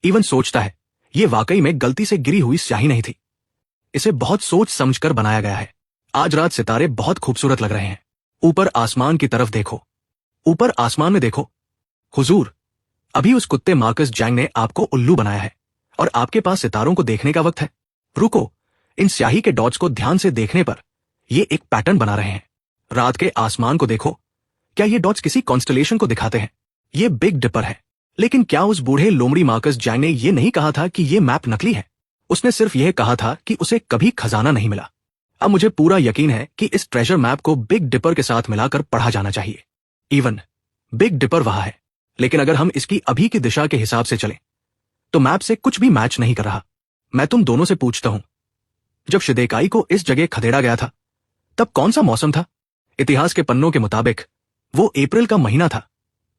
इवन सोचता है, ये वाकई में गलती से गिरी हुई स्याही नहीं थी, इसे बहुत सोच समझकर बनाया गया है। आज रात सितारे बहुत खूबसूरत लग रहे हैं। ऊपर आसमान की तरफ देखो, ऊपर आसमान में देखो। हुजूर, अभी उस कुत्ते मार्कस जैंग ने आपको उल्लू बनाया है और आपके पास सितारों को देखने का वक्त है। रुको, इन स्याही के डॉट्स को ध्यान से देखने पर ये एक पैटर्न बना रहे हैं। रात के आसमान को देखो, क्या ये डॉट्स किसी कॉन्स्टलेशन को दिखाते हैं? ये बिग डिपर है। लेकिन क्या उस बूढ़े लोमड़ी मार्कस जैंग ने यह नहीं कहा था कि यह मैप नकली है? उसने सिर्फ यह कहा था कि उसे कभी खजाना नहीं मिला। अब मुझे पूरा यकीन है कि इस ट्रेजर मैप को बिग डिपर के साथ मिलाकर पढ़ा जाना चाहिए। इवन, बिग डिपर वहां है, लेकिन अगर हम इसकी अभी की दिशा के हिसाब से चलें तो मैप से कुछ भी मैच नहीं कर रहा। मैं तुम दोनों से पूछता हूं, जब शिदेकाई को इस जगह खदेड़ा गया था तब कौन सा मौसम था? इतिहास के पन्नों के मुताबिक वो अप्रैल का महीना था,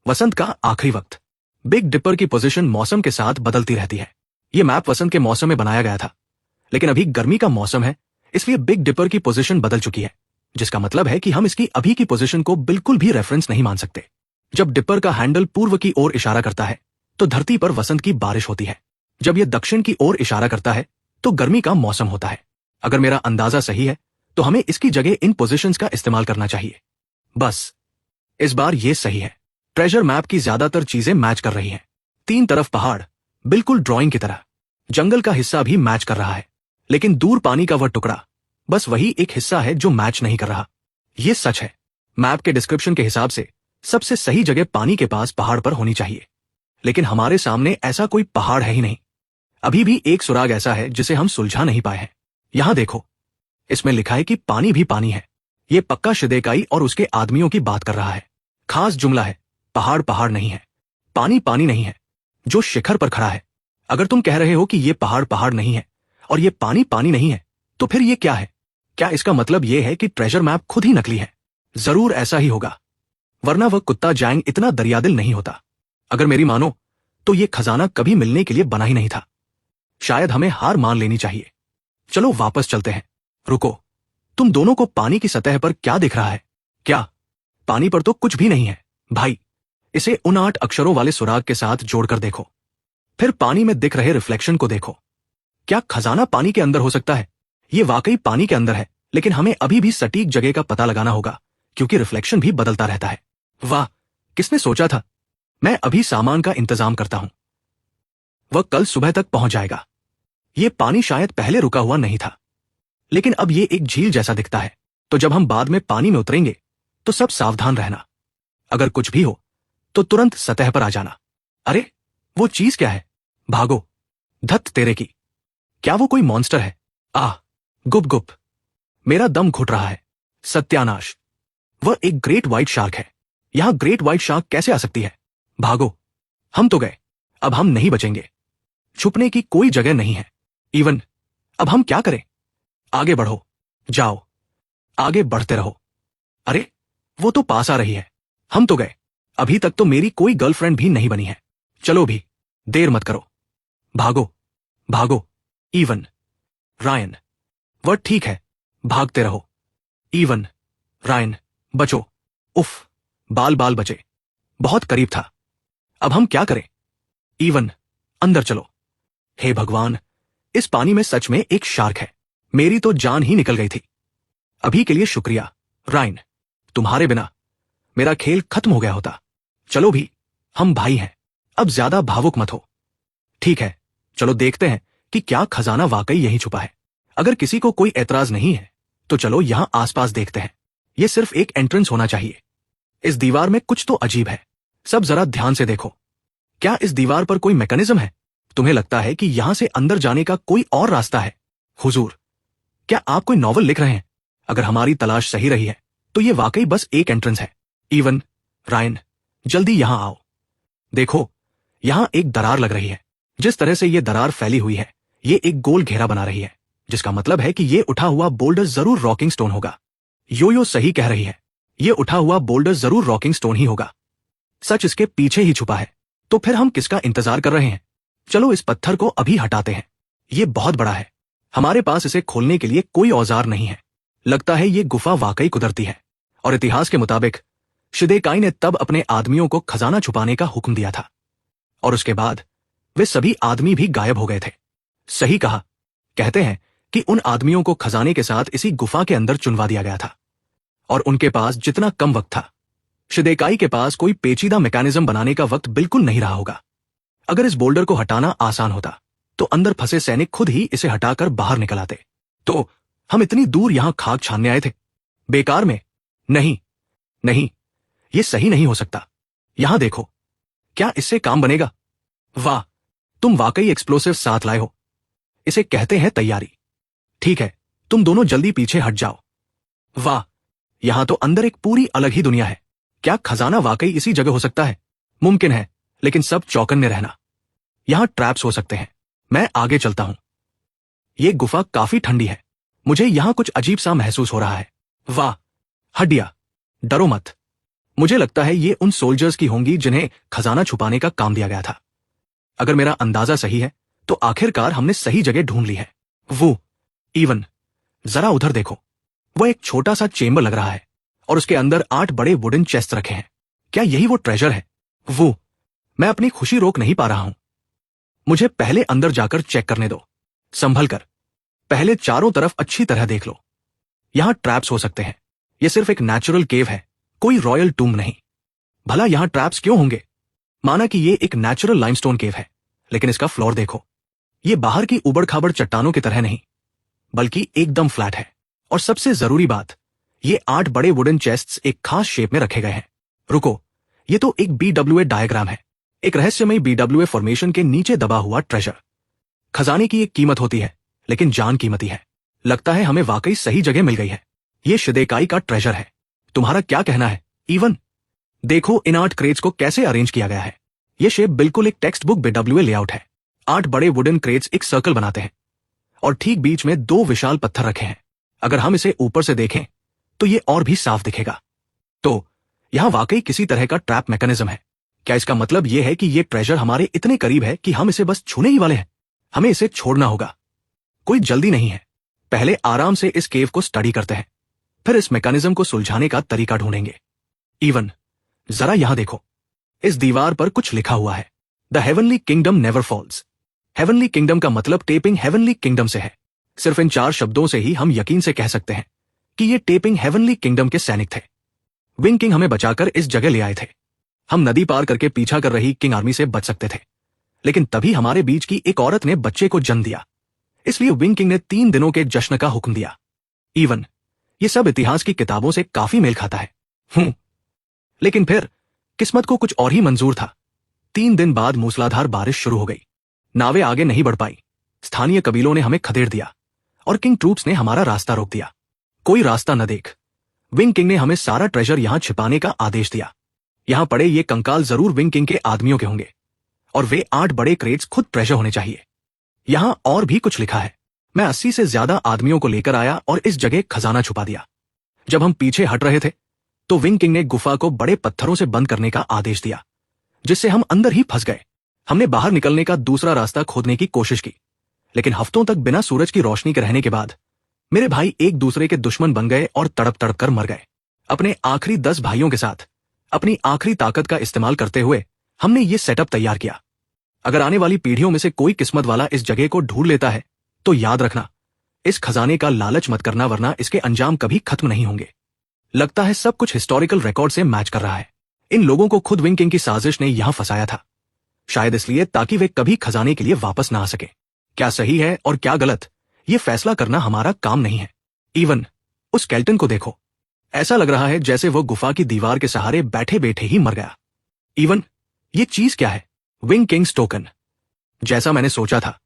वसंत का आखिरी वक्त। बिग डिपर की पोजीशन मौसम के साथ बदलती रहती है। यह मैप वसंत के मौसम में बनाया गया था, लेकिन अभी गर्मी का मौसम है, इसलिए बिग डिपर की पोजीशन बदल चुकी है, जिसका मतलब है कि हम इसकी अभी की पोजीशन को बिल्कुल भी रेफरेंस नहीं मान सकते। जब डिपर का हैंडल पूर्व की ओर इशारा करता है तो धरती पर वसंत की बारिश होती है। जब यह दक्षिण की ओर इशारा करता है तो गर्मी का मौसम होता है। अगर मेरा अंदाजा सही है तो हमें इसकी जगह इन पोजीशंस का इस्तेमाल करना चाहिए। बस इस बार यह सही है। ट्रेजर मैप की ज्यादातर चीजें मैच कर रही हैं। तीन तरफ पहाड़, बिल्कुल ड्राइंग की तरह। जंगल का हिस्सा भी मैच कर रहा है, लेकिन दूर पानी का वह टुकड़ा, बस वही एक हिस्सा है जो मैच नहीं कर रहा। यह सच है। मैप के डिस्क्रिप्शन के हिसाब से सबसे सही जगह पानी के पास पहाड़ पर होनी चाहिए, लेकिन हमारे सामने ऐसा कोई पहाड़ है ही नहीं। अभी भी एक सुराग ऐसा है जिसे हम सुलझा नहीं पाए हैं। यहां देखो, इसमें लिखा है कि पानी भी पानी है। यह पक्का शिदेकाई और उसके आदमियों की बात कर रहा है। खास जुमला है, पहाड़ पहाड़ नहीं है, पानी पानी नहीं है, जो शिखर पर खड़ा है। अगर तुम कह रहे हो कि यह पहाड़ पहाड़ नहीं है और यह पानी पानी नहीं है, तो फिर यह क्या है? क्या इसका मतलब यह है कि ट्रेजर मैप खुद ही नकली है? जरूर ऐसा ही होगा, वरना वह कुत्ता जैंग इतना दरियादिल नहीं होता। अगर मेरी मानो तो यह खजाना कभी मिलने के लिए बना ही नहीं था। शायद हमें हार मान लेनी चाहिए। चलो वापस चलते हैं। रुको, तुम दोनों को पानी की सतह पर क्या दिख रहा है? क्या पानी पर तो कुछ भी नहीं है भाई। इसे उन 8 अक्षरों वाले सुराग के साथ जोड़कर देखो, फिर पानी में दिख रहे रिफ्लेक्शन को देखो। क्या खजाना पानी के अंदर हो सकता है? यह वाकई पानी के अंदर है, लेकिन हमें अभी भी सटीक जगह का पता लगाना होगा, क्योंकि रिफ्लेक्शन भी बदलता रहता है। वाह, किसने सोचा था? मैं अभी सामान का इंतजाम करता हूं, वह कल सुबह तक पहुंच जाएगा। यह पानी शायद पहले रुका हुआ नहीं था, लेकिन अब यह एक झील जैसा दिखता है। तो जब हम बाद में पानी में उतरेंगे तो सब सावधान रहना। अगर कुछ भी हो तो तुरंत सतह पर आ जाना। अरे, वो चीज क्या है? भागो। धत तेरे की, क्या वो कोई मॉन्स्टर है? आह, गुप गुप, मेरा दम घुट रहा है। सत्यानाश, वह एक ग्रेट व्हाइट शार्क है। यहां ग्रेट व्हाइट शार्क कैसे आ सकती है? भागो, हम तो गए, अब हम नहीं बचेंगे। छुपने की कोई जगह नहीं है। इवन, अब हम क्या करें? आगे बढ़ो, जाओ, आगे बढ़ते रहो। अरे, वो तो पास आ रही है। हम तो गए, अभी तक तो मेरी कोई गर्लफ्रेंड भी नहीं बनी है। चलो भी, देर मत करो, भागो भागो। इवन, रायन, वह ठीक है, भागते रहो। इवन, रायन, बचो। उफ, बाल बाल बचे, बहुत करीब था। अब हम क्या करें? इवन, अंदर चलो। हे भगवान, इस पानी में सच में एक शार्क है। मेरी तो जान ही निकल गई थी। अभी के लिए शुक्रिया रायन, तुम्हारे बिना मेरा खेल खत्म हो गया होता। चलो भी, हम भाई हैं, अब ज्यादा भावुक मत हो। ठीक है, चलो देखते हैं कि क्या खजाना वाकई यहीं छुपा है। अगर किसी को कोई एतराज नहीं है तो चलो यहां आसपास देखते हैं। यह सिर्फ एक एंट्रेंस होना चाहिए। इस दीवार में कुछ तो अजीब है। सब जरा ध्यान से देखो। क्या इस दीवार पर कोई मैकेनिज्म है? तुम्हें लगता है कि यहां से अंदर जाने का कोई और रास्ता है? हुजूर, क्या आप कोई नॉवल लिख रहे हैं? अगर हमारी तलाश सही रही है तो ये वाकई बस एक एंट्रेंस है। इवन, रायन, जल्दी यहां आओ। देखो, यहां एक दरार लग रही है। जिस तरह से ये दरार फैली हुई है, ये एक गोल घेरा बना रही है, जिसका मतलब है कि ये उठा हुआ बोल्डर जरूर रॉकिंग स्टोन होगा। यो सही कह रही है, ये उठा हुआ बोल्डर जरूर रॉकिंग स्टोन ही होगा। सच इसके पीछे ही छुपा है। तो फिर हम किसका इंतजार कर रहे हैं? चलो इस पत्थर को अभी हटाते हैं। ये बहुत बड़ा है, हमारे पास इसे खोलने के लिए कोई औजार नहीं है। लगता है ये गुफा वाकई कुदरती है, और इतिहास के मुताबिक शिदेकाई ने तब अपने आदमियों को खजाना छुपाने का हुक्म दिया था, और उसके बाद वे सभी आदमी भी गायब हो गए थे। सही कहा, कहते हैं कि उन आदमियों को खजाने के साथ इसी गुफा के अंदर चुनवा दिया गया था, और उनके पास जितना कम वक्त था, शिदेकाई के पास कोई पेचीदा मैकेनिज्म बनाने का वक्त बिल्कुल नहीं रहा होगा। अगर इस बोल्डर को हटाना आसान होता तो अंदर फंसे सैनिक खुद ही इसे हटाकर बाहर निकल आते। तो हम इतनी दूर यहां खाक छानने आए थे, बेकार में? नहीं नहीं, ये सही नहीं हो सकता। यहां देखो, क्या इससे काम बनेगा? वाह, तुम वाकई एक्सप्लोसिव साथ लाए हो। इसे कहते हैं तैयारी। ठीक है, तुम दोनों जल्दी पीछे हट जाओ। वाह, यहां तो अंदर एक पूरी अलग ही दुनिया है। क्या खजाना वाकई इसी जगह हो सकता है? मुमकिन है, लेकिन सब चौकन्ने रहना। यहां ट्रैप्स हो सकते हैं। मैं आगे चलता हूं। यह गुफा काफी ठंडी है, मुझे यहां कुछ अजीब सा महसूस हो रहा है। वाह, हड्डियां, डरो मत। मुझे लगता है ये उन सोल्जर्स की होंगी जिन्हें खजाना छुपाने का काम दिया गया था। अगर मेरा अंदाजा सही है तो आखिरकार हमने सही जगह ढूंढ ली है। वो इवन, जरा उधर देखो, वो एक छोटा सा चेंबर लग रहा है, और उसके अंदर 8 बड़े वुडन चेस्ट रखे हैं। क्या यही वो ट्रेजर है? वो, मैं अपनी खुशी रोक नहीं पा रहा हूं। मुझे पहले अंदर जाकर चेक करने दो। संभल कर, पहले चारों तरफ अच्छी तरह देख लो। यहां ट्रैप्स हो सकते हैं। यह सिर्फ एक नेचुरल केव है, कोई रॉयल टूम नहीं। भला यहां ट्रैप्स क्यों होंगे? माना कि ये एक नेचुरल लाइमस्टोन केव है, लेकिन इसका फ्लोर देखो। ये बाहर की उबड़ खाबड़ चट्टानों की तरह नहीं, बल्कि एकदम फ्लैट है। और सबसे जरूरी बात, ये 8 बड़े वुडन चेस्ट्स एक खास शेप में रखे गए हैं। रुको, ये तो एक BWA डायग्राम है, एक रहस्यमय BWA फॉर्मेशन के नीचे दबा हुआ ट्रेजर। खजाने की एक कीमत होती है, लेकिन जान कीमती है। लगता है हमें वाकई सही जगह मिल गई है। ये शिदेकाई का ट्रेजर है। तुम्हारा क्या कहना है, इवन? देखो इन 8 क्रेट्स को कैसे अरेंज किया गया है। ये शेप बिल्कुल एक टेक्स्ट बुक BWA लेआउट है। 8 बड़े वुडन क्रेट्स एक सर्कल बनाते हैं, और ठीक बीच में 2 विशाल पत्थर रखे हैं। अगर हम इसे ऊपर से देखें तो ये और भी साफ दिखेगा। तो यहां वाकई किसी तरह का ट्रैप मैकेनिज्म है। क्या इसका मतलब यह है कि ये ट्रेजर हमारे इतने करीब है कि हम इसे बस छूने ही वाले हैं? हमें इसे छोड़ना होगा। कोई जल्दी नहीं है, पहले आराम से इस केव को स्टडी करते हैं, फिर इस मैकेनिज्म को सुलझाने का तरीका ढूंढेंगे। इवन, जरा यहां देखो, इस दीवार पर कुछ लिखा हुआ है, the heavenly kingdom never falls. Heavenly kingdom का मतलब टेपिंग हेवनली किंगडम से है। सिर्फ इन 4 शब्दों से ही हम यकीन से कह सकते हैं कि ये टेपिंग हेवनली किंगडम के सैनिक थे। विंग किंग हमें बचाकर इस जगह ले आए थे। हम नदी पार करके पीछा कर रही किंग आर्मी से बच सकते थे, लेकिन तभी हमारे बीच की एक औरत ने बच्चे को जन्म दिया। इसलिए विंग किंग ने 3 दिनों के जश्न का हुक्म दिया। इवन, ये सब इतिहास की किताबों से काफी मेल खाता है। लेकिन फिर किस्मत को कुछ और ही मंजूर था। 3 दिन बाद मूसलाधार बारिश शुरू हो गई। नावें आगे नहीं बढ़ पाई। स्थानीय कबीलों ने हमें खदेड़ दिया, और किंग ट्रूप्स ने हमारा रास्ता रोक दिया। कोई रास्ता न देख, विंग किंग ने हमें सारा ट्रेजर यहां छिपाने का आदेश दिया। यहां पड़े ये कंकाल जरूर विंग किंग के आदमियों के होंगे, और वे 8 बड़े क्रेट्स खुद ट्रेजर होने चाहिए। यहां और भी कुछ लिखा है। मैं 80 से ज्यादा आदमियों को लेकर आया और इस जगह खजाना छुपा दिया। जब हम पीछे हट रहे थे तो विंग किंग ने गुफा को बड़े पत्थरों से बंद करने का आदेश दिया, जिससे हम अंदर ही फंस गए। हमने बाहर निकलने का दूसरा रास्ता खोदने की कोशिश की, लेकिन हफ्तों तक बिना सूरज की रोशनी के रहने के बाद मेरे भाई एक दूसरे के दुश्मन बन गए और तड़प तड़प कर मर गए। अपने आखिरी 10 भाइयों के साथ अपनी आखिरी ताकत का इस्तेमाल करते हुए हमने ये सेटअप तैयार किया। अगर आने वाली पीढ़ियों में से कोई किस्मत वाला इस जगह को ढूंढ लेता है तो याद रखना, इस खजाने का लालच मत करना, वरना इसके अंजाम कभी खत्म नहीं होंगे। लगता है सब कुछ हिस्टोरिकल रिकॉर्ड से मैच कर रहा है। इन लोगों को खुद विंग किंग की साजिश ने यहां फंसाया था, शायद इसलिए ताकि वे कभी खजाने के लिए वापस ना आ सके। क्या सही है और क्या गलत, ये फैसला करना हमारा काम नहीं है। इवन, उस स्केल्टन को देखो, ऐसा लग रहा है जैसे वो गुफा की दीवार के सहारे बैठे बैठे ही मर गया। इवन, ये चीज क्या है? Wing Kings token. जैसा मैंने सोचा था,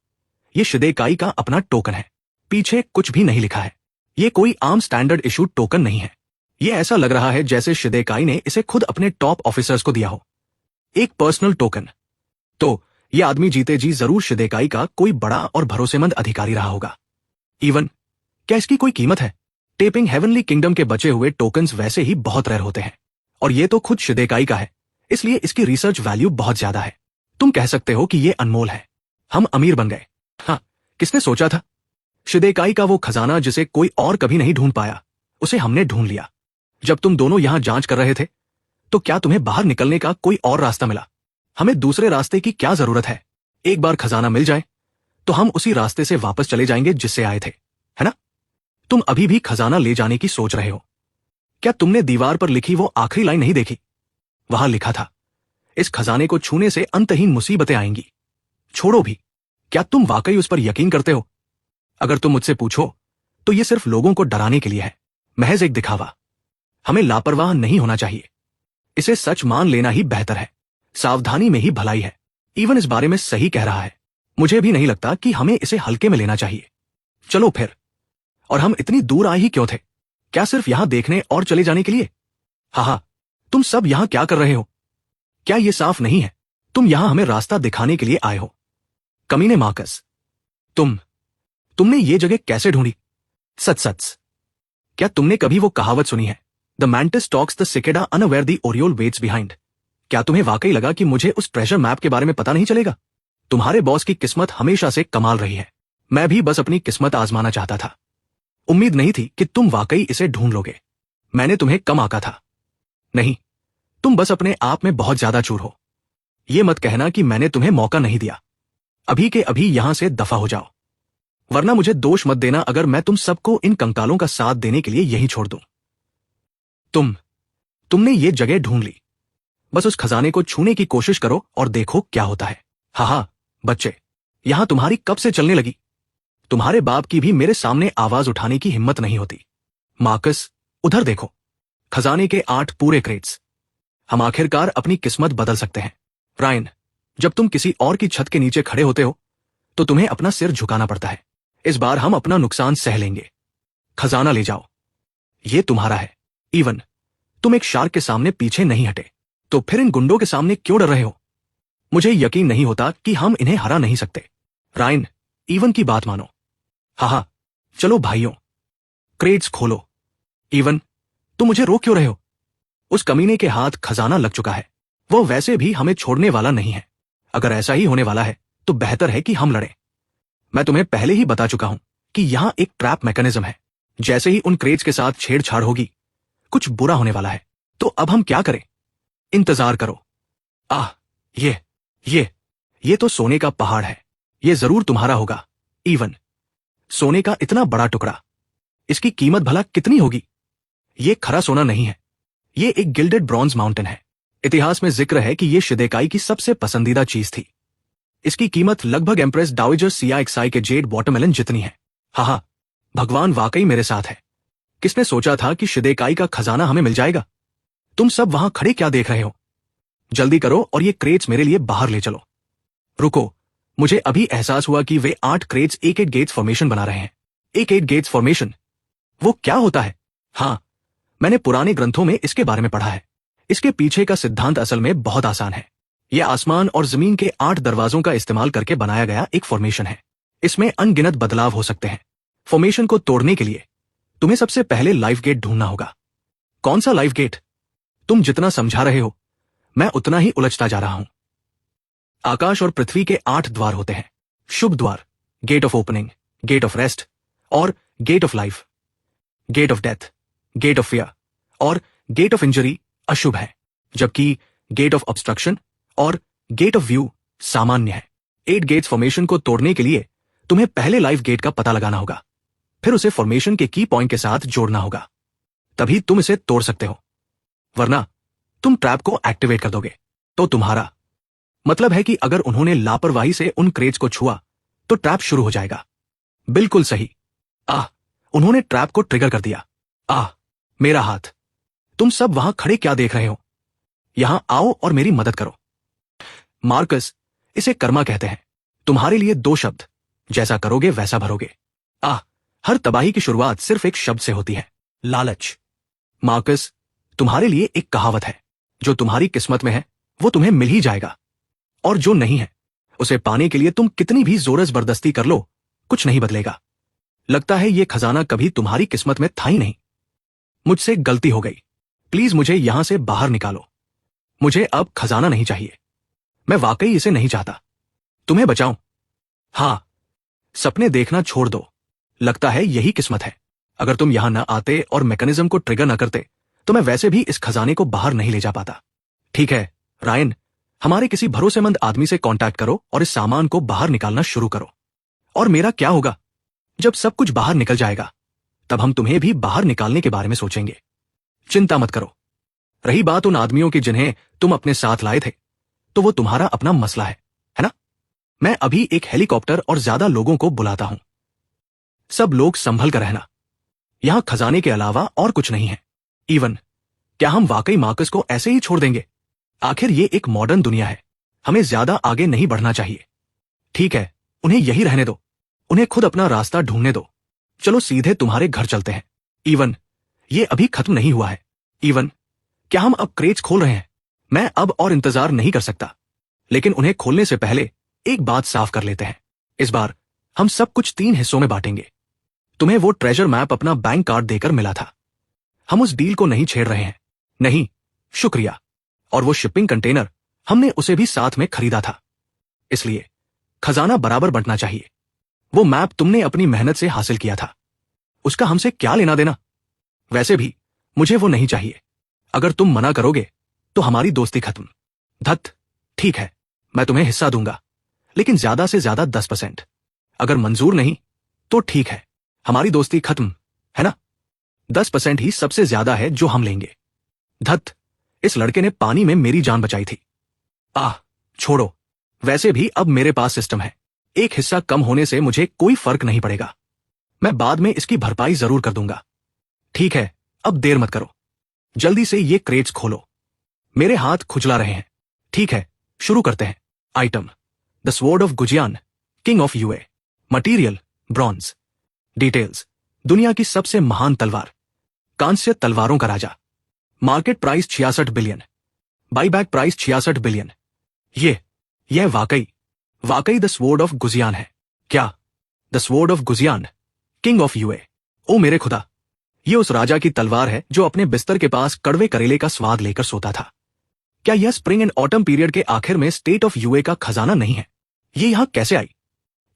ये शिदेकाई का अपना टोकन है। पीछे कुछ भी नहीं लिखा है। ये कोई आम स्टैंडर्ड इशू टोकन नहीं है। ये ऐसा लग रहा है जैसे शिदेकाई ने इसे खुद अपने टॉप ऑफिसर्स को दिया हो, एक पर्सनल टोकन। तो ये आदमी जीते जी जरूर शिदेकाई का कोई बड़ा और भरोसेमंद अधिकारी रहा होगा। इवन क्या इसकी कोई कीमत है? टेपिंग हेवनली किंगडम के बचे हुए टोकन्स वैसे ही बहुत रेयर होते हैं, और ये तो खुद शिदेकाई का है, इसलिए इसकी रिसर्च वैल्यू बहुत ज्यादा है। तुम कह सकते हो कि ये अनमोल है। हम अमीर बन गए। हाँ, किसने सोचा था? शिदेकाई का वो खजाना जिसे कोई और कभी नहीं ढूंढ पाया, उसे हमने ढूंढ लिया। जब तुम दोनों यहां जांच कर रहे थे तो क्या तुम्हें बाहर निकलने का कोई और रास्ता मिला? हमें दूसरे रास्ते की क्या जरूरत है? एक बार खजाना मिल जाए तो हम उसी रास्ते से वापस चले जाएंगे जिससे आए थे, है ना? तुम अभी भी खजाना ले जाने की सोच रहे हो। क्या तुमने दीवार पर लिखी वो आखिरी लाइन नहीं देखी? वहां लिखा था, इस खजाने को छूने से अंतहीन मुसीबतें आएंगी। छोड़ो भी, क्या तुम वाकई उस पर यकीन करते हो? अगर तुम मुझसे पूछो तो ये सिर्फ लोगों को डराने के लिए है, महज एक दिखावा। हमें लापरवाह नहीं होना चाहिए। इसे सच मान लेना ही बेहतर है। सावधानी में ही भलाई है। इवन इस बारे में सही कह रहा है। मुझे भी नहीं लगता कि हमें इसे हल्के में लेना चाहिए। चलो फिर। और हम इतनी दूर आए ही क्यों थे? क्या सिर्फ यहां देखने और चले जाने के लिए? हाँ, तुम सब यहां क्या कर रहे हो? क्या ये साफ नहीं है तुम यहां हमें रास्ता दिखाने के लिए आए हो? कमीने मार्कस, तुमने ये जगह कैसे ढूंढी? सच, क्या तुमने कभी वो कहावत सुनी है, the mantis talks the cicada unaware the oriole waits behind? क्या तुम्हें वाकई लगा कि मुझे उस ट्रेजर मैप के बारे में पता नहीं चलेगा? तुम्हारे बॉस की किस्मत हमेशा से कमाल रही है। मैं भी बस अपनी किस्मत आजमाना चाहता था। उम्मीद नहीं थी कि तुम वाकई इसे ढूंढ लोगे। मैंने तुम्हें कम आंका था। नहीं, तुम बस अपने आप में बहुत ज्यादा चूर हो। ये मत कहना कि मैंने तुम्हें मौका नहीं दिया। अभी के अभी यहां से दफा हो जाओ, वरना मुझे दोष मत देना अगर मैं तुम सबको इन कंकालों का साथ देने के लिए यहीं छोड़ दूं। तुमने ये जगह ढूंढ ली। बस उस खजाने को छूने की कोशिश करो और देखो क्या होता है। हाँ, बच्चे, यहां तुम्हारी कब से चलने लगी? तुम्हारे बाप की भी मेरे सामने आवाज उठाने की हिम्मत नहीं होती। मार्कस, उधर देखो, खजाने के 8 पूरे क्रेट्स। हम आखिरकार अपनी किस्मत बदल सकते हैं। रायन, जब तुम किसी और की छत के नीचे खड़े होते हो तो तुम्हें अपना सिर झुकाना पड़ता है। इस बार हम अपना नुकसान सह लेंगे। खजाना ले जाओ, ये तुम्हारा है। इवन तुम एक शार्क के सामने पीछे नहीं हटे, तो फिर इन गुंडों के सामने क्यों डर रहे हो? मुझे यकीन नहीं होता कि हम इन्हें हरा नहीं सकते। रायन, इवन की बात मानो। हाँ, चलो भाइयों, क्रेट्स खोलो। इवन, तुम मुझे रोक क्यों रहे हो? उस कमीने के हाथ खजाना लग चुका है। वो वैसे भी हमें छोड़ने वाला नहीं है। अगर ऐसा ही होने वाला है तो बेहतर है कि हम लड़ें। मैं तुम्हें पहले ही बता चुका हूं कि यहां एक ट्रैप मैकेनिज्म है। जैसे ही उन क्रेट्स के साथ छेड़छाड़ होगी, कुछ बुरा होने वाला है। तो अब हम क्या करें? इंतजार करो। ये तो सोने का पहाड़ है। ये जरूर तुम्हारा होगा। इवन, सोने का इतना बड़ा टुकड़ा, इसकी कीमत भला कितनी होगी? ये खरा सोना नहीं है, ये एक गिल्डेड ब्रॉन्ज माउंटेन है। इतिहास में जिक्र है कि ये शिदेकाई की सबसे पसंदीदा चीज थी। इसकी कीमत लगभग एम्प्रेस डाउजर सियाक्साई के जेड वाटरमेलन जितनी है। हाँ, भगवान वाकई मेरे साथ है। किसने सोचा था कि शिदेकाई का खजाना हमें मिल जाएगा? तुम सब वहां खड़े क्या देख रहे हो? जल्दी करो और ये क्रेट्स मेरे लिए बाहर ले चलो। रुको, मुझे अभी एहसास हुआ कि वे 8 क्रेट्स एक गेट्स फॉर्मेशन बना रहे हैं। एक गेट्स फॉर्मेशन, वो क्या होता है? हाँ, मैंने पुराने ग्रंथों में इसके बारे में पढ़ा है। इसके पीछे का सिद्धांत असल में बहुत आसान है। यह आसमान और जमीन के 8 दरवाजों का इस्तेमाल करके बनाया गया एक फॉर्मेशन है। इसमें अनगिनत बदलाव हो सकते हैं। फॉर्मेशन को तोड़ने के लिए तुम्हें सबसे पहले लाइफ गेट ढूंढना होगा। कौन सा लाइफ गेट? तुम जितना समझा रहे हो, मैं उतना ही उलझता जा रहा हूं। आकाश और पृथ्वी के 8 द्वार होते हैं। शुभ द्वार, gate of opening, gate of rest और gate of life. Gate of death, gate of fear और गेट ऑफ इंजरी अशुभ है, जबकि गेट ऑफ ऑब्स्ट्रक्शन और गेट ऑफ व्यू सामान्य है। 8 गेट्स फॉर्मेशन को तोड़ने के लिए तुम्हें पहले लाइफ गेट का पता लगाना होगा, फिर उसे फॉर्मेशन के की पॉइंट के साथ जोड़ना होगा। तभी तुम इसे तोड़ सकते हो, वरना तुम ट्रैप को एक्टिवेट कर दोगे। तो तुम्हारा मतलब है कि अगर उन्होंने लापरवाही से उन क्रेट्स को छुआ तो ट्रैप शुरू हो जाएगा। बिल्कुल सही। उन्होंने ट्रैप को ट्रिगर कर दिया। मेरा हाथ। तुम सब वहां खड़े क्या देख रहे हो? यहां आओ और मेरी मदद करो। मार्कस, इसे कर्मा कहते हैं। तुम्हारे लिए 2 शब्द, जैसा करोगे वैसा भरोगे। हर तबाही की शुरुआत सिर्फ एक शब्द से होती है, लालच। मार्कस, तुम्हारे लिए एक कहावत है, जो तुम्हारी किस्मत में है वो तुम्हें मिल ही जाएगा, और जो नहीं है उसे पाने के लिए तुम कितनी भी जोर जबरदस्ती कर लो, कुछ नहीं बदलेगा। लगता है ये खजाना कभी तुम्हारी किस्मत में था ही नहीं। मुझसे गलती हो गई, प्लीज मुझे यहां से बाहर निकालो। मुझे अब खजाना नहीं चाहिए, मैं वाकई इसे नहीं चाहता। तुम्हें बचाऊं? हाँ, सपने देखना छोड़ दो। लगता है यही किस्मत है। अगर तुम यहां न आते और मैकेनिज्म को ट्रिगर न करते तो मैं वैसे भी इस खजाने को बाहर नहीं ले जा पाता। ठीक है रायन, हमारे किसी भरोसेमंद आदमी से कांटेक्ट करो और इस सामान को बाहर निकालना शुरू करो। और मेरा क्या होगा? जब सब कुछ बाहर निकल जाएगा तब हम तुम्हें भी बाहर निकालने के बारे में सोचेंगे। चिंता मत करो। रही बात उन आदमियों की जिन्हें तुम अपने साथ लाए थे, तो वो तुम्हारा अपना मसला है ना? मैं अभी एक हेलीकॉप्टर और ज्यादा लोगों को बुलाता हूं। सब लोग संभल कर रहना। यहां खजाने के अलावा और कुछ नहीं है। इवन, क्या हम वाकई मार्कस को ऐसे ही छोड़ देंगे? आखिर ये एक मॉडर्न दुनिया है, हमें ज्यादा आगे नहीं बढ़ना चाहिए। ठीक है, उन्हें यही रहने दो, उन्हें खुद अपना रास्ता ढूंढने दो। चलो सीधे तुम्हारे घर चलते हैं। इवन, ये अभी खत्म नहीं हुआ है। इवन, क्या हम अब क्रेज खोल रहे हैं? मैं अब और इंतजार नहीं कर सकता, लेकिन उन्हें खोलने से पहले एक बात साफ कर लेते हैं। इस बार हम सब कुछ 3 हिस्सों में बांटेंगे। तुम्हें वो ट्रेजर मैप अपना बैंक कार्ड देकर मिला था। हम उस डील को नहीं छेड़ रहे हैं। नहीं, शुक्रिया। और वो शिपिंग कंटेनर, हमने उसे भी साथ में खरीदा था। इसलिए खजाना बराबर बंटना चाहिए। वो मैप तुमने अपनी मेहनत से हासिल किया था, उसका हमसे क्या लेना देना? वैसे भी मुझे वो नहीं चाहिए। अगर तुम मना करोगे तो हमारी दोस्ती खत्म। धत, ठीक है, मैं तुम्हें हिस्सा दूंगा, लेकिन ज्यादा से ज्यादा 10%। अगर मंजूर नहीं तो ठीक है, हमारी दोस्ती खत्म, है ना? 10% ही सबसे ज्यादा है जो हम लेंगे। धत, इस लड़के ने पानी में मेरी जान बचाई थी। छोड़ो, वैसे भी अब मेरे पास सिस्टम है। एक हिस्सा कम होने से मुझे कोई फर्क नहीं पड़ेगा। मैं बाद में इसकी भरपाई जरूर कर दूंगा। ठीक है, अब देर मत करो, जल्दी से ये क्रेट्स खोलो। मेरे हाथ खुजला रहे हैं। ठीक है, शुरू करते हैं। Item, the sword of Goujian, king of Yue. Material, bronze. Details, दुनिया की सबसे महान तलवार, कांस्य तलवारों का राजा। Market price 66 billion, buyback price 66 billion. यह वाकई द स्वॉर्ड ऑफ गुजियान है क्या? The sword of Goujian, king of Yue. ओ मेरे खुदा, ये उस राजा की तलवार है जो अपने बिस्तर के पास कड़वे करेले का स्वाद लेकर सोता था। क्या यह स्प्रिंग एंड ऑटम पीरियड के आखिर में स्टेट ऑफ यूए का खजाना नहीं है? ये यहां कैसे आई?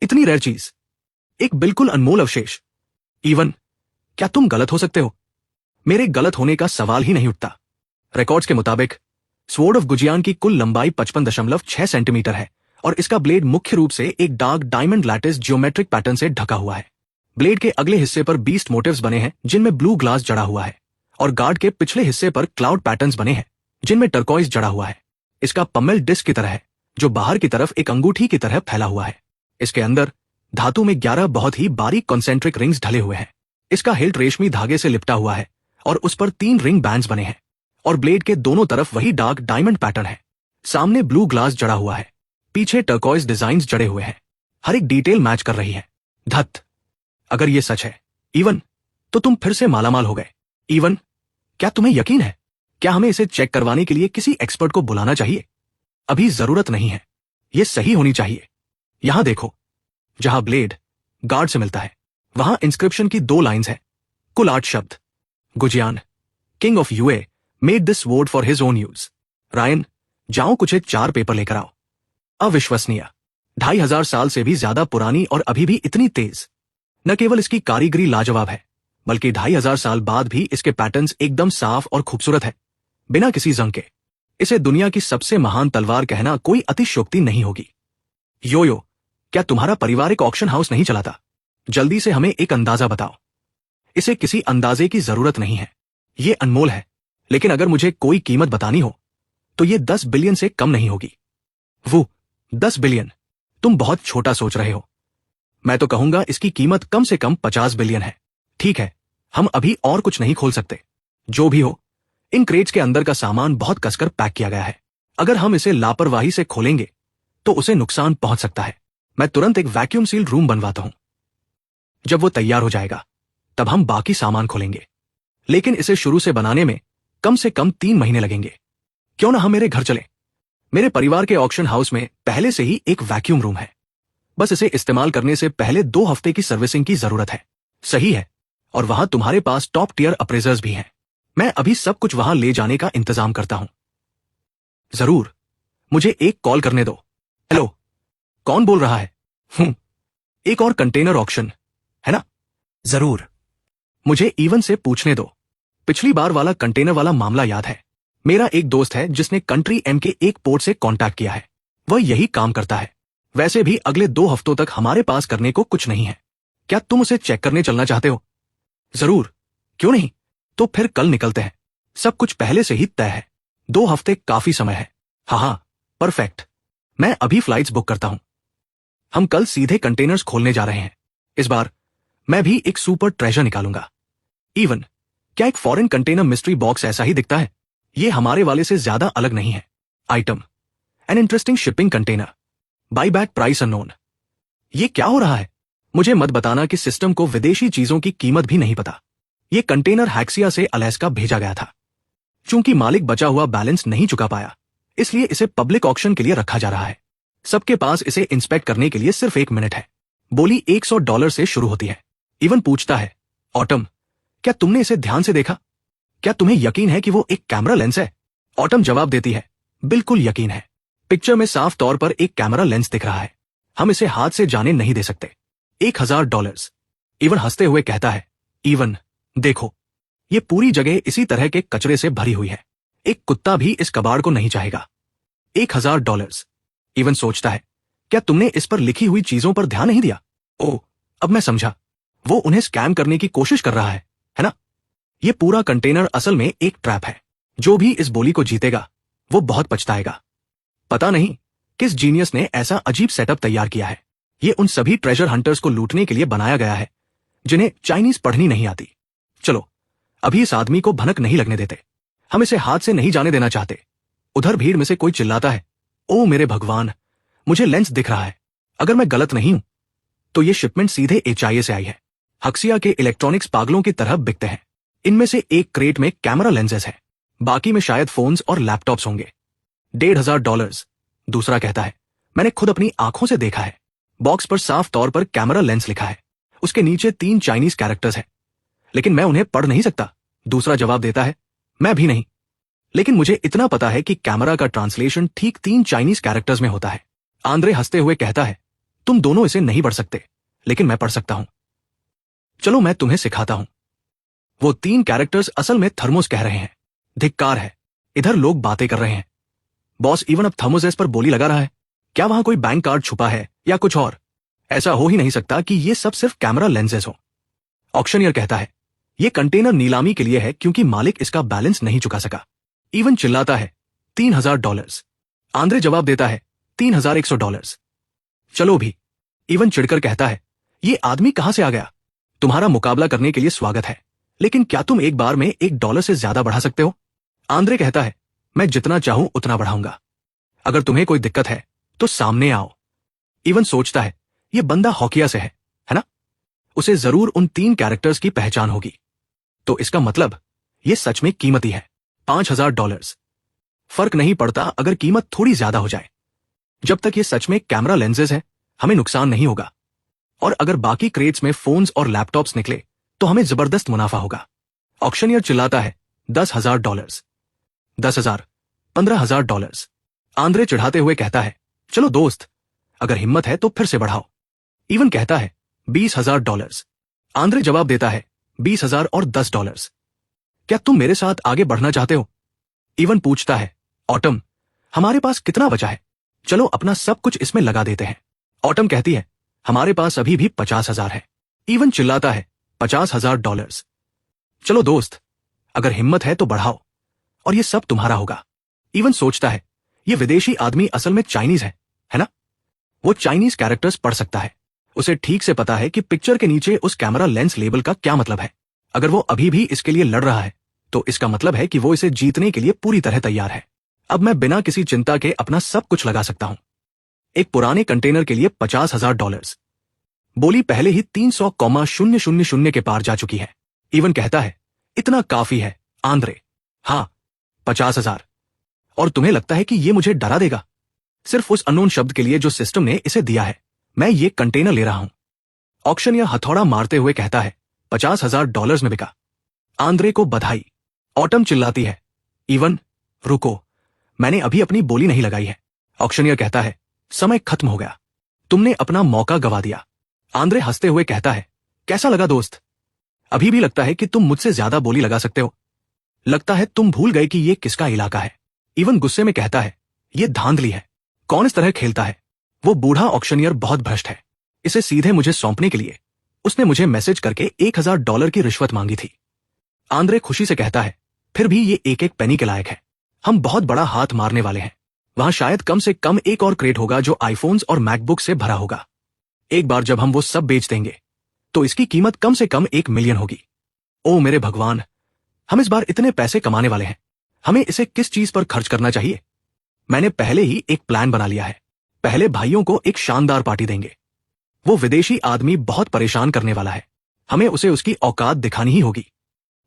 इतनी रेयर चीज, एक बिल्कुल अनमोल अवशेष। इवन, क्या तुम गलत हो सकते हो? मेरे गलत होने का सवाल ही नहीं उठता। रिकॉर्ड्स के मुताबिक स्वॉर्ड ऑफ गुजियान की कुल लंबाई 55.6 सेंटीमीटर है और इसका ब्लेड मुख्य रूप से एक dark diamond lattice geometric pattern से ढका हुआ है। ब्लेड के अगले हिस्से पर बीस्ट मोटिव्स बने हैं जिनमें ब्लू ग्लास जड़ा हुआ है, और गार्ड के पिछले हिस्से पर क्लाउड पैटर्न्स बने हैं जिनमें टर्कोइज जड़ा हुआ है। इसका पम्मेल डिस्क की तरह है जो बाहर की तरफ एक अंगूठी की तरह फैला हुआ है। इसके अंदर धातु में 11 बहुत ही बारीक कॉन्सेंट्रिक रिंग्स ढले हुए हैं। इसका हिल्ट रेशमी धागे से लिपटा हुआ है और उस पर 3 रिंग बैंड्स बने हैं, और ब्लेड के दोनों तरफ वही डार्क डायमंड पैटर्न है। सामने ब्लू ग्लास जड़ा हुआ है, पीछे टर्कोइज डिजाइन्स जड़े हुए हैं। हर एक डिटेल मैच कर रही है। धत, अगर ये सच है इवन, तो तुम फिर से मालामाल हो गए। इवन, क्या तुम्हें यकीन है? क्या हमें इसे चेक करवाने के लिए किसी एक्सपर्ट को बुलाना चाहिए? अभी जरूरत नहीं है, ये सही होनी चाहिए। यहां देखो, जहां ब्लेड गार्ड से मिलता है वहां इंस्क्रिप्शन की 2 लाइंस हैं, कुल 8 शब्द। Goujian, king of Yue, made this sword for his own use. Ryan, जाओ कुछ एक 4 पेपर लेकर आओ। अविश्वसनीय, 2500 साल से भी ज्यादा पुरानी और अभी भी इतनी तेज। न केवल इसकी कारीगरी लाजवाब है, बल्कि 2500 साल बाद भी इसके पैटर्न्स एकदम साफ और खूबसूरत है, बिना किसी जंग के। इसे दुनिया की सबसे महान तलवार कहना कोई अतिशयोक्ति नहीं होगी। यो, क्या तुम्हारा परिवार एक ऑक्शन हाउस नहीं चलाता? जल्दी से हमें एक अंदाजा बताओ। इसे किसी अंदाजे की जरूरत नहीं है, ये अनमोल है, लेकिन अगर मुझे कोई कीमत बतानी हो तो ये 10 बिलियन से कम नहीं होगी। वो 10 बिलियन, तुम बहुत छोटा सोच रहे हो। मैं तो कहूंगा इसकी कीमत कम से कम 50 बिलियन है। ठीक है, हम अभी और कुछ नहीं खोल सकते। जो भी हो, इन क्रेट्स के अंदर का सामान बहुत कसकर पैक किया गया है। अगर हम इसे लापरवाही से खोलेंगे तो उसे नुकसान पहुंच सकता है। मैं तुरंत एक वैक्यूम सील्ड रूम बनवाता हूं। जब वो तैयार हो जाएगा तब हम बाकी सामान खोलेंगे, लेकिन इसे शुरू से बनाने में कम से कम 3 महीने लगेंगे। क्यों ना हम मेरे घर चलें? मेरे परिवार के ऑक्शन हाउस में पहले से ही एक वैक्यूम रूम है, बस इसे इस्तेमाल करने से पहले 2 हफ्ते की सर्विसिंग की जरूरत है। सही है, और वहां तुम्हारे पास टॉप टियर अप्रेजर्स भी हैं। मैं अभी सब कुछ वहां ले जाने का इंतजाम करता हूं। जरूर, मुझे एक कॉल करने दो। हेलो, कौन बोल रहा है? एक और कंटेनर ऑक्शन है ना? जरूर। मुझे इवन से पूछने दो। पिछली बार वाला कंटेनर वाला मामला याद है? मेरा एक दोस्त है जिसने कंट्री एम के एक पोर्ट से कांटेक्ट किया है। वह यही काम करता है। वैसे भी अगले 2 हफ्तों तक हमारे पास करने को कुछ नहीं है। क्या तुम उसे चेक करने चलना चाहते हो? जरूर, क्यों नहीं? तो फिर कल निकलते हैं। सब कुछ पहले से ही तय है। 2 हफ्ते काफी समय है। हाँ, परफेक्ट। मैं अभी फ्लाइट्स बुक करता हूं। हम कल सीधे कंटेनर्स खोलने जा रहे हैं। इस बार मैं भी एक सुपर ट्रेजर निकालूंगा। इवन, क्या एक फॉरेन कंटेनर मिस्ट्री बॉक्स ऐसा ही दिखता है? ये हमारे वाले से ज्यादा अलग नहीं है। Item, an interesting shipping container, by back price unknown. ये क्या हो रहा है? मुझे मत बताना कि सिस्टम को विदेशी चीजों की कीमत भी नहीं पता। ये कंटेनर हैक्सिया से अलास्का भेजा गया था। चूंकि मालिक बचा हुआ बैलेंस नहीं चुका पाया, इसलिए इसे पब्लिक ऑक्शन के लिए रखा जा रहा है। सबके पास इसे इंस्पेक्ट करने के लिए सिर्फ 1 मिनट है। बोली $100 से शुरू होती है। इवन पूछता है, ऑटम, क्या तुमने इसे ध्यान से देखा? क्या तुम्हें यकीन है कि वो एक कैमरा लेंस है? ऑटम जवाब देती है, बिल्कुल यकीन है। पिक्चर में साफ तौर पर एक कैमरा लेंस दिख रहा है। हम इसे हाथ से जाने नहीं दे सकते। $1000। इवन हंसते हुए कहता है, इवन देखो, ये पूरी जगह इसी तरह के कचरे से भरी हुई है। एक कुत्ता भी इस कबाड़ को नहीं चाहेगा। $1000। इवन सोचता है, क्या तुमने इस पर लिखी हुई चीजों पर ध्यान नहीं दिया? ओह, अब मैं समझा। वो उन्हें स्कैम करने की कोशिश कर रहा है ना? ये पूरा कंटेनर असल में एक ट्रैप है। जो भी इस बोली को जीतेगा वो बहुत पछताएगा। पता नहीं किस जीनियस ने ऐसा अजीब सेटअप तैयार किया है। ये उन सभी ट्रेजर हंटर्स को लूटने के लिए बनाया गया है जिन्हें चाइनीज पढ़नी नहीं आती। चलो, अभी इस आदमी को भनक नहीं लगने देते। हम इसे हाथ से नहीं जाने देना चाहते। उधर भीड़ में से कोई चिल्लाता है, ओ मेरे भगवान, मुझे लेंस दिख रहा है। अगर मैं गलत नहीं हूं तो ये शिपमेंट सीधे HIA से आई है। हक्सिया के इलेक्ट्रॉनिक्स पागलों की तरह बिकते हैं। इनमें से एक क्रेट में कैमरा लेंसेज है, बाकी में शायद फोन्स और लैपटॉप्स होंगे। $1500। दूसरा कहता है, मैंने खुद अपनी आंखों से देखा है। बॉक्स पर साफ तौर पर कैमरा लेंस लिखा है। उसके नीचे 3 चाइनीज कैरेक्टर्स हैं, लेकिन मैं उन्हें पढ़ नहीं सकता। दूसरा जवाब देता है, मैं भी नहीं, लेकिन मुझे इतना पता है कि कैमरा का ट्रांसलेशन ठीक 3 चाइनीज कैरेक्टर्स में होता है। आंद्रे हंसते हुए कहता है, तुम दोनों इसे नहीं पढ़ सकते, लेकिन मैं पढ़ सकता हूं। चलो मैं तुम्हें सिखाता हूं। वो 3 कैरेक्टर्स असल में थर्मोस कह रहे हैं। धिक्कार है, इधर लोग बातें कर रहे हैं। बॉस इवन अब थर्मोसेस पर बोली लगा रहा है। क्या वहां कोई बैंक कार्ड छुपा है या कुछ और? ऐसा हो ही नहीं सकता कि ये सब सिर्फ कैमरा लेंसेज हो। ऑक्शनियर कहता है, ये कंटेनर नीलामी के लिए है क्योंकि मालिक इसका बैलेंस नहीं चुका सका। इवन चिल्लाता है, $3000। आंद्रे जवाब देता है, $3100। चलो भी। इवन चिढ़कर कहता है, ये आदमी कहां से आ गया? तुम्हारा मुकाबला करने के लिए स्वागत है, लेकिन क्या तुम एक बार में $1 से ज्यादा बढ़ा सकते हो? आंद्रे कहता है, मैं जितना चाहूं उतना बढ़ाऊंगा। अगर तुम्हें कोई दिक्कत है तो सामने आओ। इवन सोचता है, ये बंदा हॉकिया से है ना? उसे जरूर उन 3 कैरेक्टर्स की पहचान होगी। तो इसका मतलब ये सच में कीमती है। $5000। फर्क नहीं पड़ता अगर कीमत थोड़ी ज्यादा हो जाए। जब तक ये सच में कैमरा लेंसेज है, हमें नुकसान नहीं होगा। और अगर बाकी क्रेट्स में फोन्स और लैपटॉप्स निकले तो हमें जबरदस्त मुनाफा होगा। ऑक्शनियर चिल्लाता है, $10,000। 10,000, $15,000। आंद्रे चिढ़ाते हुए कहता है, चलो दोस्त, अगर हिम्मत है तो फिर से बढ़ाओ। इवन कहता है, $20,000। आंद्रे जवाब देता है, 20,000 और $10। क्या तुम मेरे साथ आगे बढ़ना चाहते हो? इवन पूछता है, ऑटम, हमारे पास कितना बचा है? चलो अपना सब कुछ इसमें लगा देते हैं। ऑटम कहती है, हमारे पास अभी भी 50,000 है। इवन चिल्लाता है, $50,000। चलो दोस्त, अगर हिम्मत है तो बढ़ाओ और ये सब तुम्हारा होगा। इवन सोचता है, ये विदेशी आदमी असल में चाइनीज है ना? वो चाइनीज कैरेक्टर्स पढ़ सकता है। उसे ठीक से पता है कि पिक्चर के नीचे उस कैमरा लेंस लेबल का क्या मतलब है। अगर वो अभी भी इसके लिए लड़ रहा है तो इसका मतलब है कि वो इसे जीतने के लिए पूरी तरह तैयार है। अब मैं बिना किसी चिंता के अपना सब कुछ लगा सकता हूं। एक पुराने कंटेनर के लिए $50,000। बोली पहले ही 300,000 के पार जा चुकी है। इवन कहता है, इतना काफी है आंद्रे। हाँ, 50,000। और तुम्हें लगता है कि ये मुझे डरा देगा? सिर्फ उस अननोन शब्द के लिए जो सिस्टम ने इसे दिया है। मैं ये कंटेनर ले रहा हूं। ऑक्शनियर हथौड़ा मारते हुए कहता है, $50,000 में बिका। आंद्रे को बधाई। ऑटम चिल्लाती है, इवन रुको, मैंने अभी अपनी बोली नहीं लगाई है। ऑक्शनियर कहता है, समय खत्म हो गया, तुमने अपना मौका गवा दिया। आंद्रे हंसते हुए कहता है, कैसा लगा दोस्त? अभी भी लगता है कि तुम मुझसे ज्यादा बोली लगा सकते हो? लगता है तुम भूल गए कि ये किसका इलाका है। इवन गुस्से में कहता है, ये धांधली है, कौन इस तरह खेलता है? वो बूढ़ा ऑक्शनियर बहुत भ्रष्ट है। इसे सीधे मुझे सौंपने के लिए उसने मुझे मैसेज करके $1,000 की रिश्वत मांगी थी। आंद्रे खुशी से कहता है, फिर भी ये एक एक पेनी के लायक है। हम बहुत बड़ा हाथ मारने वाले हैं। वहां शायद कम से कम एक और क्रेट होगा जो आईफोन्स और मैकबुक से भरा होगा। एक बार जब हम वो सब बेच देंगे तो इसकी कीमत कम से कम 1 मिलियन होगी। ओ मेरे भगवान, हम इस बार इतने पैसे कमाने वाले हैं। हमें इसे किस चीज पर खर्च करना चाहिए? मैंने पहले ही एक प्लान बना लिया है। पहले भाइयों को एक शानदार पार्टी देंगे। वो विदेशी आदमी बहुत परेशान करने वाला है। हमें उसे उसकी औकात दिखानी ही होगी।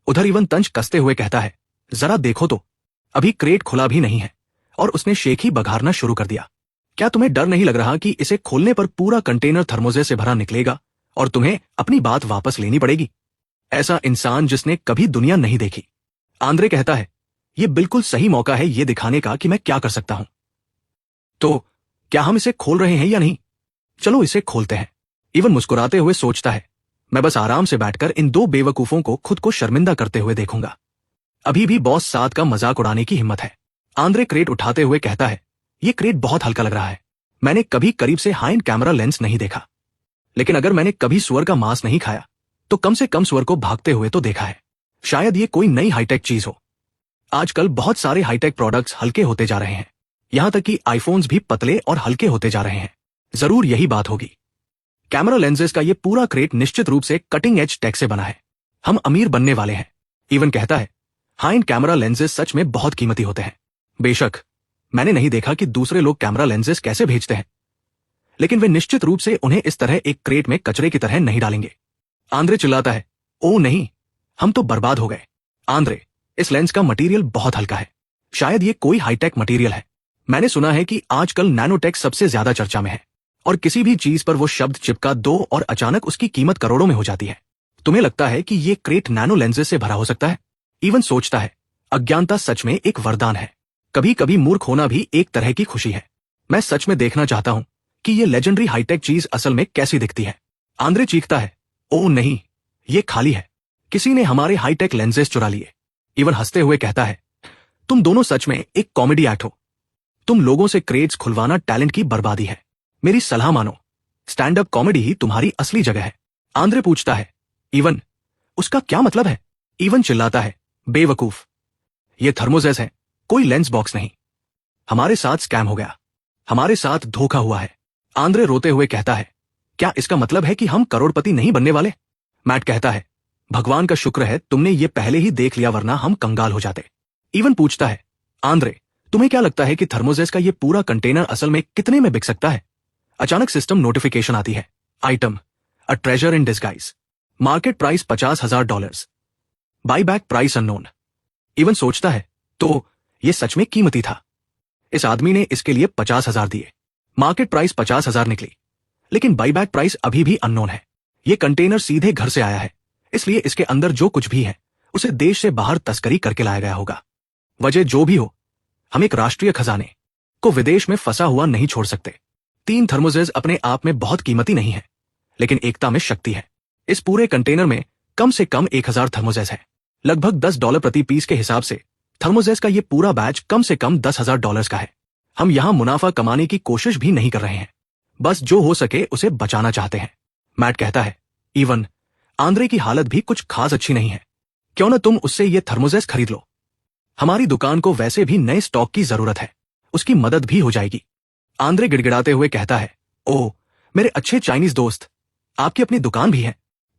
उधर इवन तंज कसते हुए कहता है, जरा देखो तो, अभी क्रेट खुला भी नहीं है और उसने शेक ही बघारना शुरू कर दिया। क्या तुम्हें डर नहीं लग रहा कि इसे खोलने पर पूरा कंटेनर थर्मोसे से भरा निकलेगा और तुम्हें अपनी बात वापस लेनी पड़ेगी? ऐसा इंसान जिसने कभी दुनिया नहीं देखी। आंद्रे कहता है, यह बिल्कुल सही मौका है ये दिखाने का कि मैं क्या कर सकता हूं। तो क्या हम इसे खोल रहे हैं या नहीं? चलो इसे खोलते हैं। इवन मुस्कुराते हुए सोचता है, मैं बस आराम से बैठकर इन दो बेवकूफों को खुद को शर्मिंदा करते हुए देखूंगा। अभी भी बॉस 7 का मजाक उड़ाने की हिम्मत है। आंद्रे क्रेट उठाते हुए कहता है, यह क्रेट बहुत हल्का लग रहा है। मैंने कभी करीब से हाइंड कैमरा लेंस नहीं देखा, लेकिन अगर मैंने कभी सुअर का मांस नहीं खाया तो कम से कम सुअर को भागते हुए तो देखा है। शायद ये कोई नई हाईटेक चीज हो। आजकल बहुत सारे हाईटेक प्रोडक्ट्स हल्के होते जा रहे हैं, यहां तक कि आईफोन्स भी पतले और हल्के होते जा रहे हैं। जरूर यही बात होगी। कैमरा लेंसेज का ये पूरा क्रेट निश्चित रूप से कटिंग एज टेक से बना है। हम अमीर बनने वाले हैं। इवन कहता है, हाइंड कैमरा लेंसेज सच में बहुत कीमती होते हैं। बेशक मैंने नहीं देखा कि दूसरे लोग कैमरा लेंसेज कैसे भेजते हैं, लेकिन वे निश्चित रूप से उन्हें इस तरह एक क्रेट में कचरे की तरह नहीं डालेंगे। आंद्रे चिल्लाता है, ओ नहीं, हम तो बर्बाद हो गए। आंद्रे, इस लेंस का मटेरियल बहुत हल्का है। शायद ये कोई हाईटेक मटेरियल है। मैंने सुना है कि आजकल नैनोटेक सबसे ज्यादा चर्चा में है और किसी भी चीज पर वो शब्द चिपका दो और अचानक उसकी कीमत करोड़ों में हो जाती है। तुम्हें लगता है कि ये क्रेट नैनो लेंसेज से भरा हो सकता है? इवन सोचता है, अज्ञानता सच में एक वरदान है। कभी कभी मूर्ख होना भी एक तरह की खुशी है। मैं सच में देखना चाहता हूं कि ये लेजेंडरी हाईटेक चीज असल में कैसी दिखती है। आंद्रे चीखता है, ओ नहीं, ये खाली है। किसी ने हमारे हाईटेक लेंसेज चुरा लिए। इवन हंसते हुए कहता है, तुम दोनों सच में एक कॉमेडी एक्ट हो। तुम लोगों से क्रेट्स खुलवाना टैलेंट की बर्बादी है। मेरी सलाह मानो, स्टैंड अप कॉमेडी ही तुम्हारी असली जगह है। आंद्रे पूछता है, इवन उसका क्या मतलब है? इवन चिल्लाता है, बेवकूफ, ये थर्मोजेस है, कोई लेंस बॉक्स नहीं। हमारे साथ स्कैम हो गया, हमारे साथ धोखा हुआ है। आंद्रे रोते हुए कहता है, क्या इसका मतलब है कि हम करोड़पति नहीं बनने वाले? मैट कहता है, भगवान का शुक्र है तुमने ये पहले ही देख लिया, वरना हम कंगाल हो जाते। इवन पूछता है, आंद्रे, तुम्हें क्या लगता है कि थर्मोजेस का ये पूरा कंटेनर असल में कितने में बिक सकता है? अचानक सिस्टम नोटिफिकेशन आती है, item a treasure in disguise, market price $50,000, by back price unknown. Even सोचता है, तो ये सच में कीमती था। इस आदमी ने इसके लिए 50,000 दिए। मार्केट प्राइस 50,000 निकली, लेकिन बाई बैक प्राइस अभी भी अननोन है। ये कंटेनर सीधे घर से आया है, इसलिए इसके अंदर जो कुछ भी है उसे देश से बाहर तस्करी करके लाया गया होगा। वजह जो भी हो, हम एक राष्ट्रीय खजाने को विदेश में फंसा हुआ नहीं छोड़ सकते। 3 थर्मोजेस अपने आप में बहुत कीमती नहीं है, लेकिन एकता में शक्ति है। इस पूरे कंटेनर में कम से कम 1000 थर्मोजेस है। लगभग $10 प्रति पीस के हिसाब से थर्मोजेस का ये पूरा बैच कम से कम $10,000 का है। हम यहां मुनाफा कमाने की कोशिश भी नहीं कर रहे हैं, बस जो हो सके उसे बचाना चाहते हैं। मैट कहता है, इवन आंद्रे की हालत भी कुछ खास अच्छी नहीं है। क्यों न तुम उससे ये थर्मोजेस खरीद लो? हमारी दुकान को वैसे भी नए स्टॉक की जरूरत है, उसकी मदद भी हो जाएगी। आंद्रे गिड़गिड़ाते हुए कहता है, ओह मेरे अच्छे चाइनीज दोस्त, आपकी अपनी दुकान भी है।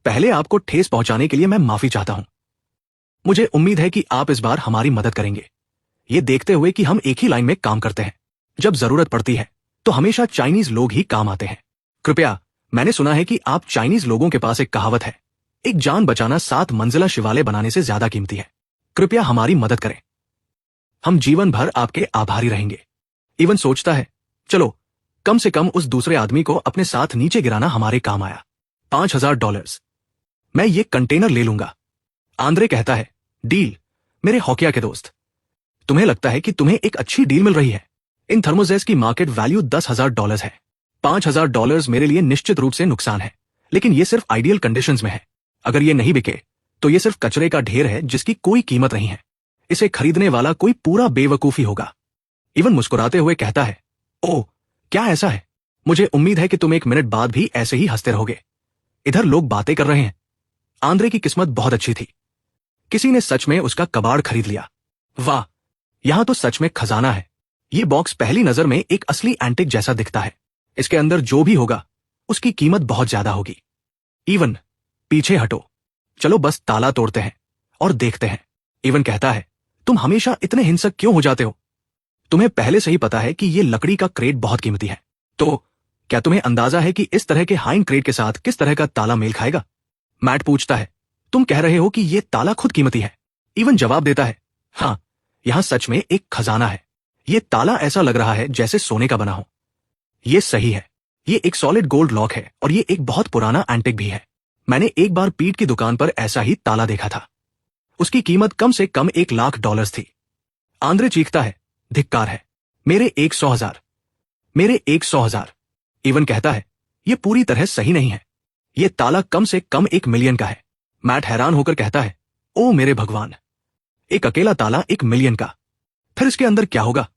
पहले आपको ठेस पहुंचाने के लिए मैं माफी चाहता हूं। मुझे उम्मीद है कि आप इस बार हमारी मदद करेंगे, ये देखते हुए कि हम एक ही लाइन में काम करते हैं। जब जरूरत पड़ती है तो हमेशा चाइनीज लोग ही काम आते हैं। कृपया मैंने सुना है कि आप चाइनीज लोगों के पास एक कहावत है, एक जान बचाना 7 मंजिला शिवालय बनाने से ज्यादा कीमती है। कृपया हमारी मदद करें, हम जीवन भर आपके आभारी रहेंगे। इवन सोचता है, चलो कम से कम उस दूसरे आदमी को अपने साथ नीचे गिराना हमारे काम आया। $5,000, मैं ये कंटेनर ले लूंगा। आंद्रे कहता है, डील मेरे हौकिया के दोस्त। तुम्हें लगता है कि तुम्हें एक अच्छी डील मिल रही है। इन थर्मोजेस की मार्केट वैल्यू $10,000 है। $5,000 मेरे लिए निश्चित रूप से नुकसान है, लेकिन ये सिर्फ आइडियल कंडीशंस में है। अगर ये नहीं बिके तो ये सिर्फ कचरे का ढेर है जिसकी कोई कीमत नहीं है। इसे खरीदने वाला कोई पूरा बेवकूफी होगा। इवन मुस्कुराते हुए कहता है, ओह क्या ऐसा है? मुझे उम्मीद है कि तुम 1 मिनट बाद भी ऐसे ही हंसते रहोगे। इधर लोग बातें कर रहे हैं। आंद्रे की किस्मत बहुत अच्छी थी, किसी ने सच में उसका कबाड़ खरीद लिया। वाह, यहां तो सच में खजाना है। ये बॉक्स पहली नजर में एक असली एंटिक जैसा दिखता है। इसके अंदर जो भी होगा उसकी कीमत बहुत ज्यादा होगी। इवन पीछे हटो, चलो बस ताला तोड़ते हैं और देखते हैं। इवन कहता है, तुम हमेशा इतने हिंसक क्यों हो जाते हो? तुम्हें पहले से ही पता है कि ये लकड़ी का क्रेट बहुत कीमती है, तो क्या तुम्हें अंदाजा है कि इस तरह के हाइन क्रेट के साथ किस तरह का ताला मेल खाएगा? मैट पूछता है, तुम कह रहे हो कि ये ताला खुद कीमती है? इवन जवाब देता है, हाँ, यहां सच में एक खजाना है। ये ताला ऐसा लग रहा है जैसे सोने का बना हो। ये सही है, ये एक सॉलिड गोल्ड लॉक है और ये एक बहुत पुराना एंटिक भी है। मैंने एक बार पीट की दुकान पर ऐसा ही ताला देखा था। उसकी कीमत कम से कम $1,00,000 थी। आंद्रे चीखता है, धिक्कार है, मेरे 100,000, मेरे 100,000। इवन कहता है, ये पूरी तरह सही नहीं है, ये ताला कम से कम 1 मिलियन का है। मैट हैरान होकर कहता है, ओ मेरे भगवान, एक अकेला ताला 1 मिलियन का? फिर इसके अंदर क्या होगा?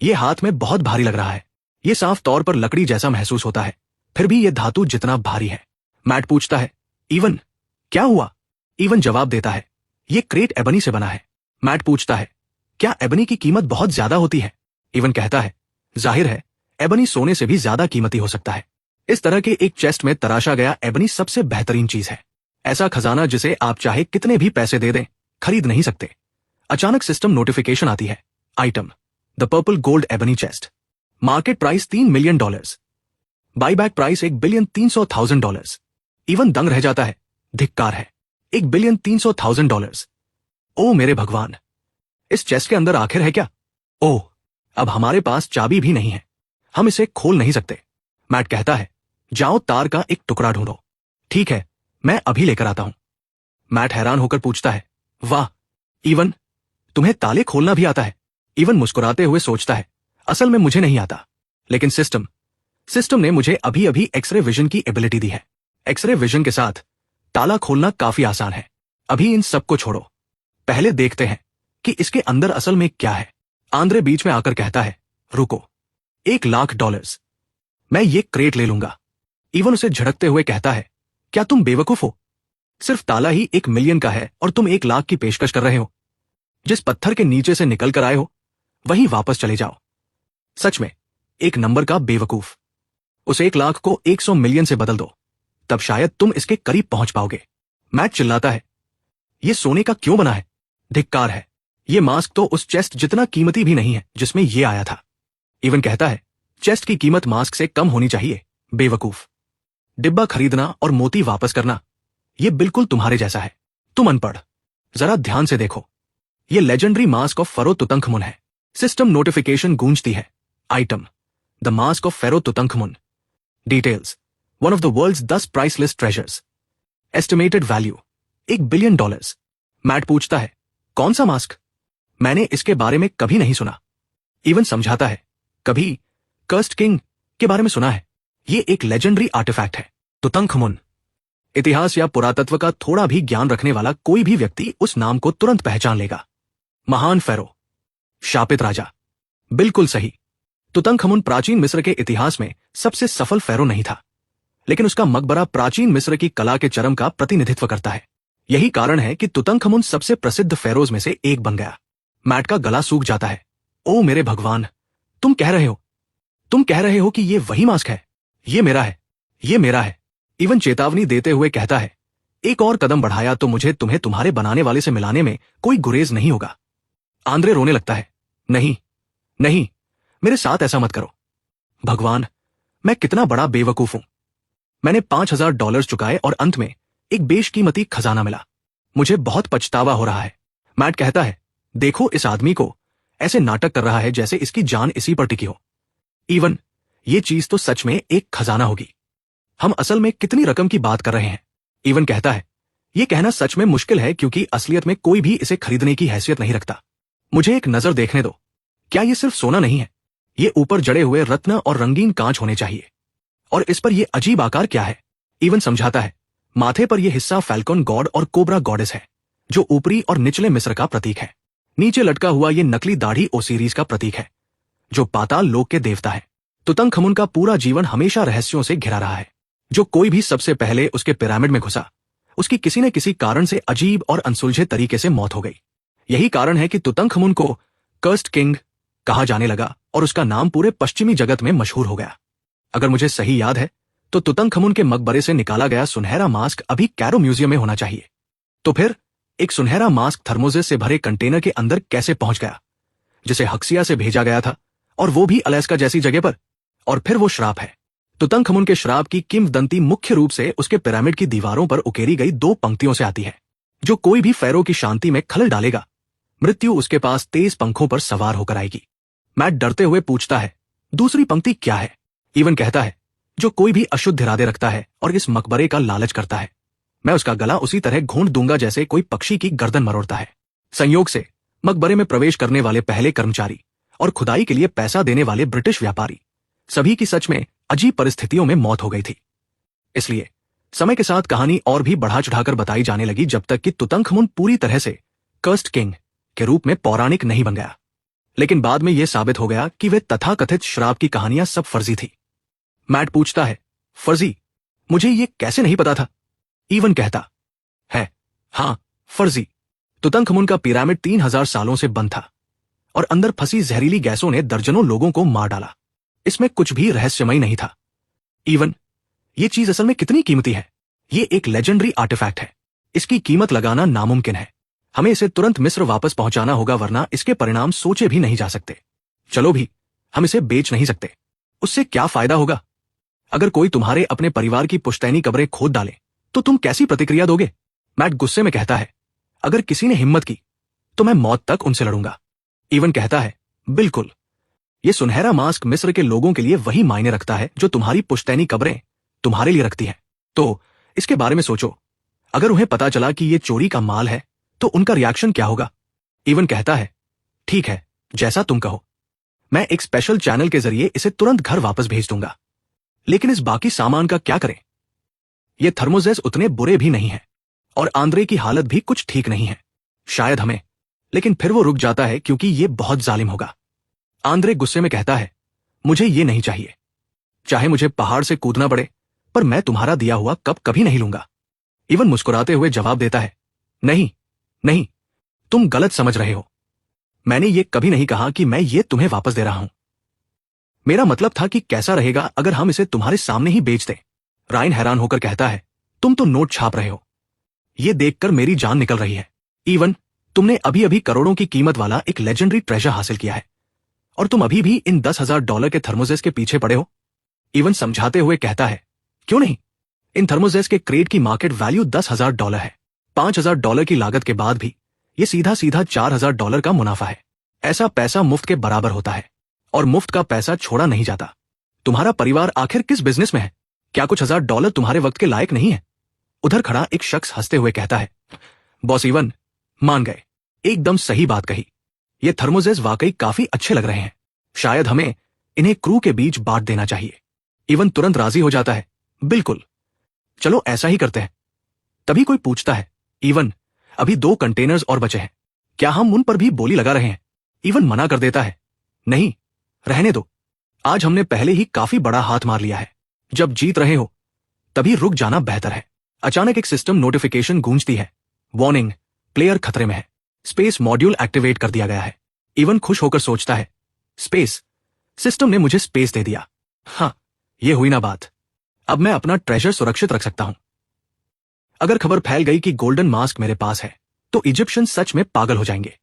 ये हाथ में बहुत भारी लग रहा है। ये साफ तौर पर लकड़ी जैसा महसूस होता है, फिर भी ये धातु जितना भारी है। मैट पूछता है, इवन क्या हुआ? इवन जवाब देता है, ये क्रेट एबनी से बना है। मैट पूछता है, क्या एबनी की कीमत बहुत ज्यादा होती है? इवन कहता है, जाहिर है, एबनी सोने से भी ज्यादा कीमती हो सकता है। इस तरह के एक चेस्ट में तराशा गया एबनी सबसे बेहतरीन चीज है। ऐसा खजाना जिसे आप चाहे कितने भी पैसे दे दें, खरीद नहीं सकते। अचानक सिस्टम नोटिफिकेशन आती है, item the purple gold ebony chest, market price $3 million, buyback price $1,300,000। Even दंग रह जाता है, धिक्कार है, $1,300,000। ओ मेरे भगवान, इस चेस्ट के अंदर आखिर है क्या? ओह, अब हमारे पास चाबी भी नहीं है, हम इसे खोल नहीं सकते। मैट कहता है, जाओ तार का एक टुकड़ा ढूंढो। ठीक है, मैं अभी लेकर आता हूं। मैट हैरान होकर पूछता है, वाह इवन, तुम्हें ताले खोलना भी आता है? इवन मुस्कुराते हुए सोचता है, असल में मुझे नहीं आता, लेकिन सिस्टम ने मुझे अभी अभी एक्सरे विजन की एबिलिटी दी है। एक्सरे विजन के साथ ताला खोलना काफी आसान है। अभी इन सब को छोड़ो, पहले देखते हैं कि इसके अंदर असल में क्या है। आंद्रे बीच में आकर कहता है, रुको, $1,00,000, मैं ये क्रेट ले लूंगा। इवन उसे झड़कते हुए कहता है, क्या तुम बेवकूफ हो? सिर्फ ताला ही 1 मिलियन का है और तुम 1,00,000 की पेशकश कर रहे हो। जिस पत्थर के नीचे से निकल कर आए हो वहीं वापस चले जाओ। सच में एक नंबर का बेवकूफ। उस 1,00,000 को 100 मिलियन से बदल दो, तब शायद तुम इसके करीब पहुंच पाओगे। मैट चिल्लाता है, यह सोने का क्यों बना है? धिक्कार है, यह मास्क तो उस चेस्ट जितना कीमती भी नहीं है जिसमें यह आया था। इवन कहता है, चेस्ट की कीमत मास्क से कम होनी चाहिए, बेवकूफ। डिब्बा खरीदना और मोती वापस करना, यह बिल्कुल तुम्हारे जैसा है। तुम अनपढ़, जरा ध्यान से देखो, यह legendary mask of pharaoh Tutankhamun है। सिस्टम नोटिफिकेशन गूंजती है, item the mask of pharaoh Tutankhamun, details one of the world's 10 priceless treasures, estimated value $1 billion. Matt पूछता है, कौन सा मास्क? मैंने इसके बारे में कभी नहीं सुना। इवन समझाता है, कभी कर्स्ट किंग के बारे में सुना है। ये एक लेजेंडरी आर्टिफैक्ट है, तुतंखमुन। इतिहास या पुरातत्व का थोड़ा भी ज्ञान रखने वाला कोई भी व्यक्ति उस नाम को तुरंत पहचान लेगा। महान फेरो, शापित राजा, बिल्कुल सही। तुतंखमुन प्राचीन मिस्र के इतिहास में सबसे सफल फेरो नहीं था, लेकिन उसका मकबरा प्राचीन मिस्र की कला के चरम का प्रतिनिधित्व करता है। यही कारण है कि तुतंखमुन सबसे प्रसिद्ध फेरोज में से एक बन गया। मैट का गला सूख जाता है, ओ मेरे भगवान, तुम कह रहे हो कि ये वही मास्क है? ये मेरा है, ये मेरा है। इवन चेतावनी देते हुए कहता है, एक और कदम बढ़ाया तो मुझे तुम्हें तुम्हारे बनाने वाले से मिलाने में कोई गुरेज नहीं होगा। आंद्रे रोने लगता है, नहीं नहीं, मेरे साथ ऐसा मत करो। भगवान, मैं कितना बड़ा बेवकूफ हूं। मैंने $5,000 चुकाए और अंत में एक बेशकीमती खजाना मिला। मुझे बहुत पछतावा हो रहा है। मैट कहता है, देखो इस आदमी को, ऐसे नाटक कर रहा है जैसे इसकी जान इसी पर टिकी हो। इवन, ये चीज तो सच में एक खजाना होगी। हम असल में कितनी रकम की बात कर रहे हैं? इवन कहता है, यह कहना सच में मुश्किल है क्योंकि असलियत में कोई भी इसे खरीदने की हैसियत नहीं रखता। मुझे एक नजर देखने दो। क्या ये सिर्फ सोना नहीं है? ये ऊपर जड़े हुए रत्न और रंगीन कांच होने चाहिए। और इस पर यह अजीब आकार क्या है? इवन समझाता है, माथे पर यह हिस्सा फैल्कन गॉड और कोबरा गॉडेस है, जो ऊपरी और निचले मिस्र का प्रतीक है। नीचे लटका हुआ यह नकली दाढ़ी ओसीरीज का प्रतीक है, जो पाताल लोक के देवता है। तुतंखमुन का पूरा जीवन हमेशा रहस्यों से घिरा रहा है। जो कोई भी सबसे पहले उसके पिरामिड में घुसा, उसकी किसी न किसी कारण से अजीब और अनसुलझे तरीके से मौत हो गई। यही कारण है कि तुतंखमुन को कर्स्ड किंग कहा जाने लगा और उसका नाम पूरे पश्चिमी जगत में मशहूर हो गया। अगर मुझे सही याद है तो तुतंखमुन के मकबरे से निकाला गया सुनहरा मास्क अभी कैरो म्यूजियम में होना चाहिए। तो फिर एक सुनहरा मास्क थर्मोजेस से भरे कंटेनर के अंदर कैसे पहुंच गया, जिसे हक्सिया से भेजा गया था, और वो भी अलास्का जैसी जगह पर? और फिर वो श्राप है। तुतंखमुन के श्राप की किंवदंती मुख्य रूप से उसके पिरामिड की दीवारों पर उकेरी गई 2 पंक्तियों से आती है। जो कोई भी फैरो की शांति में खलल डालेगा, मृत्यु उसके पास तेज पंखों पर सवार होकर आएगी। मैट डरते हुए पूछता है, दूसरी पंक्ति क्या है? इवन कहता है, जो कोई भी अशुद्ध इरादे रखता है और इस मकबरे का लालच करता है, मैं उसका गला उसी तरह घोंट दूंगा जैसे कोई पक्षी की गर्दन मरोड़ता है। संयोग से मकबरे में प्रवेश करने वाले पहले कर्मचारी और खुदाई के लिए पैसा देने वाले ब्रिटिश व्यापारी, सभी की सच में अजीब परिस्थितियों में मौत हो गई थी। इसलिए समय के साथ कहानी और भी बढ़ा चढ़ाकर बताई जाने लगी, जब तक कि तुतंखमुन पूरी तरह से कर्स्ड किंग के रूप में पौराणिक नहीं बन गया। लेकिन बाद में यह साबित हो गया कि वे तथाकथित श्राप की कहानियां सब फर्जी थी। मैट पूछता है, फर्जी? मुझे ये कैसे नहीं पता था? इवन कहता है, हां, फर्जी। तुतंखमुन का पिरामिड 3000 सालों से बंद था और अंदर फंसी जहरीली गैसों ने दर्जनों लोगों को मार डाला। इसमें कुछ भी रहस्यमय नहीं था। इवन, ये चीज असल में कितनी कीमती है? ये एक लेजेंडरी आर्टिफैक्ट है। इसकी कीमत लगाना नामुमकिन है। हमें इसे तुरंत मिस्र वापस पहुंचाना होगा, वरना इसके परिणाम सोचे भी नहीं जा सकते। चलो भी, हम इसे बेच नहीं सकते। उससे क्या फायदा होगा? अगर कोई तुम्हारे अपने परिवार की पुश्तैनी कब्रें खोद डाले तो तुम कैसी प्रतिक्रिया दोगे? मैट गुस्से में कहता है, अगर किसी ने हिम्मत की तो मैं मौत तक उनसे लड़ूंगा। इवन कहता है, बिल्कुल। यह सुनहरा मास्क मिस्र के लोगों के लिए वही मायने रखता है जो तुम्हारी पुश्तैनी कब्रें तुम्हारे लिए रखती हैं। तो इसके बारे में सोचो, अगर उन्हें पता चला कि यह चोरी का माल है तो उनका रिएक्शन क्या होगा? इवन कहता है, ठीक है, जैसा तुम कहो। मैं एक स्पेशल चैनल के जरिए इसे तुरंत घर वापस भेज दूंगा। लेकिन इस बाकी सामान का क्या करें? ये थर्मोजेस उतने बुरे भी नहीं हैं और आंद्रे की हालत भी कुछ ठीक नहीं है। शायद हमें, लेकिन फिर वो रुक जाता है क्योंकि ये बहुत जालिम होगा। आंद्रे गुस्से में कहता है, मुझे ये नहीं चाहिए। चाहे मुझे पहाड़ से कूदना पड़े, पर मैं तुम्हारा दिया हुआ कप कभी नहीं लूंगा। इवन मुस्कुराते हुए जवाब देता है, नहीं नहीं, तुम गलत समझ रहे हो। मैंने ये कभी नहीं कहा कि मैं ये तुम्हें वापस दे रहा हूं। मेरा मतलब था कि कैसा रहेगा अगर हम इसे तुम्हारे सामने ही बेच दें। रायन हैरान होकर कहता है, तुम तो नोट छाप रहे हो। ये देखकर मेरी जान निकल रही है। इवन, तुमने अभी अभी करोड़ों की कीमत वाला एक लेजेंडरी ट्रेजर हासिल किया है और तुम अभी भी इन $10,000 के थर्मोजेस के पीछे पड़े हो। इवन समझाते हुए कहता है, क्यों नहीं? इन थर्मोजेस के क्रेट की मार्केट वैल्यू $10,000 है। $5,000 की लागत के बाद भी ये सीधा सीधा $4,000 का मुनाफा है। ऐसा पैसा मुफ्त के बराबर होता है और मुफ्त का पैसा छोड़ा नहीं जाता। तुम्हारा परिवार आखिर किस बिजनेस में है? क्या कुछ $1,000 तुम्हारे वक्त के लायक नहीं है? उधर खड़ा एक शख्स हंसते हुए कहता है, बॉस इवन, मान गए, एकदम सही बात कही। ये थर्मोजेस वाकई काफी अच्छे लग रहे हैं। शायद हमें इन्हें क्रू के बीच बांट देना चाहिए। इवन तुरंत राजी हो जाता है, बिल्कुल, चलो ऐसा ही करते हैं। तभी कोई पूछता है, इवन, अभी 2 कंटेनर्स और बचे हैं, क्या हम उन पर भी बोली लगा रहे हैं? इवन मना कर देता है, नहीं, रहने दो। आज हमने पहले ही काफी बड़ा हाथ मार लिया है। जब जीत रहे हो तभी रुक जाना बेहतर है। अचानक एक सिस्टम नोटिफिकेशन गूंजती है, वार्निंग, प्लेयर खतरे में है, स्पेस मॉड्यूल एक्टिवेट कर दिया गया है। इवन खुश होकर सोचता है, स्पेस, सिस्टम ने मुझे स्पेस दे दिया। हाँ, ये हुई ना बात। अब मैं अपना ट्रेजर सुरक्षित रख सकता हूं। अगर खबर फैल गई कि गोल्डन मास्क मेरे पास है तो इजिप्शियन सच में पागल हो जाएंगे।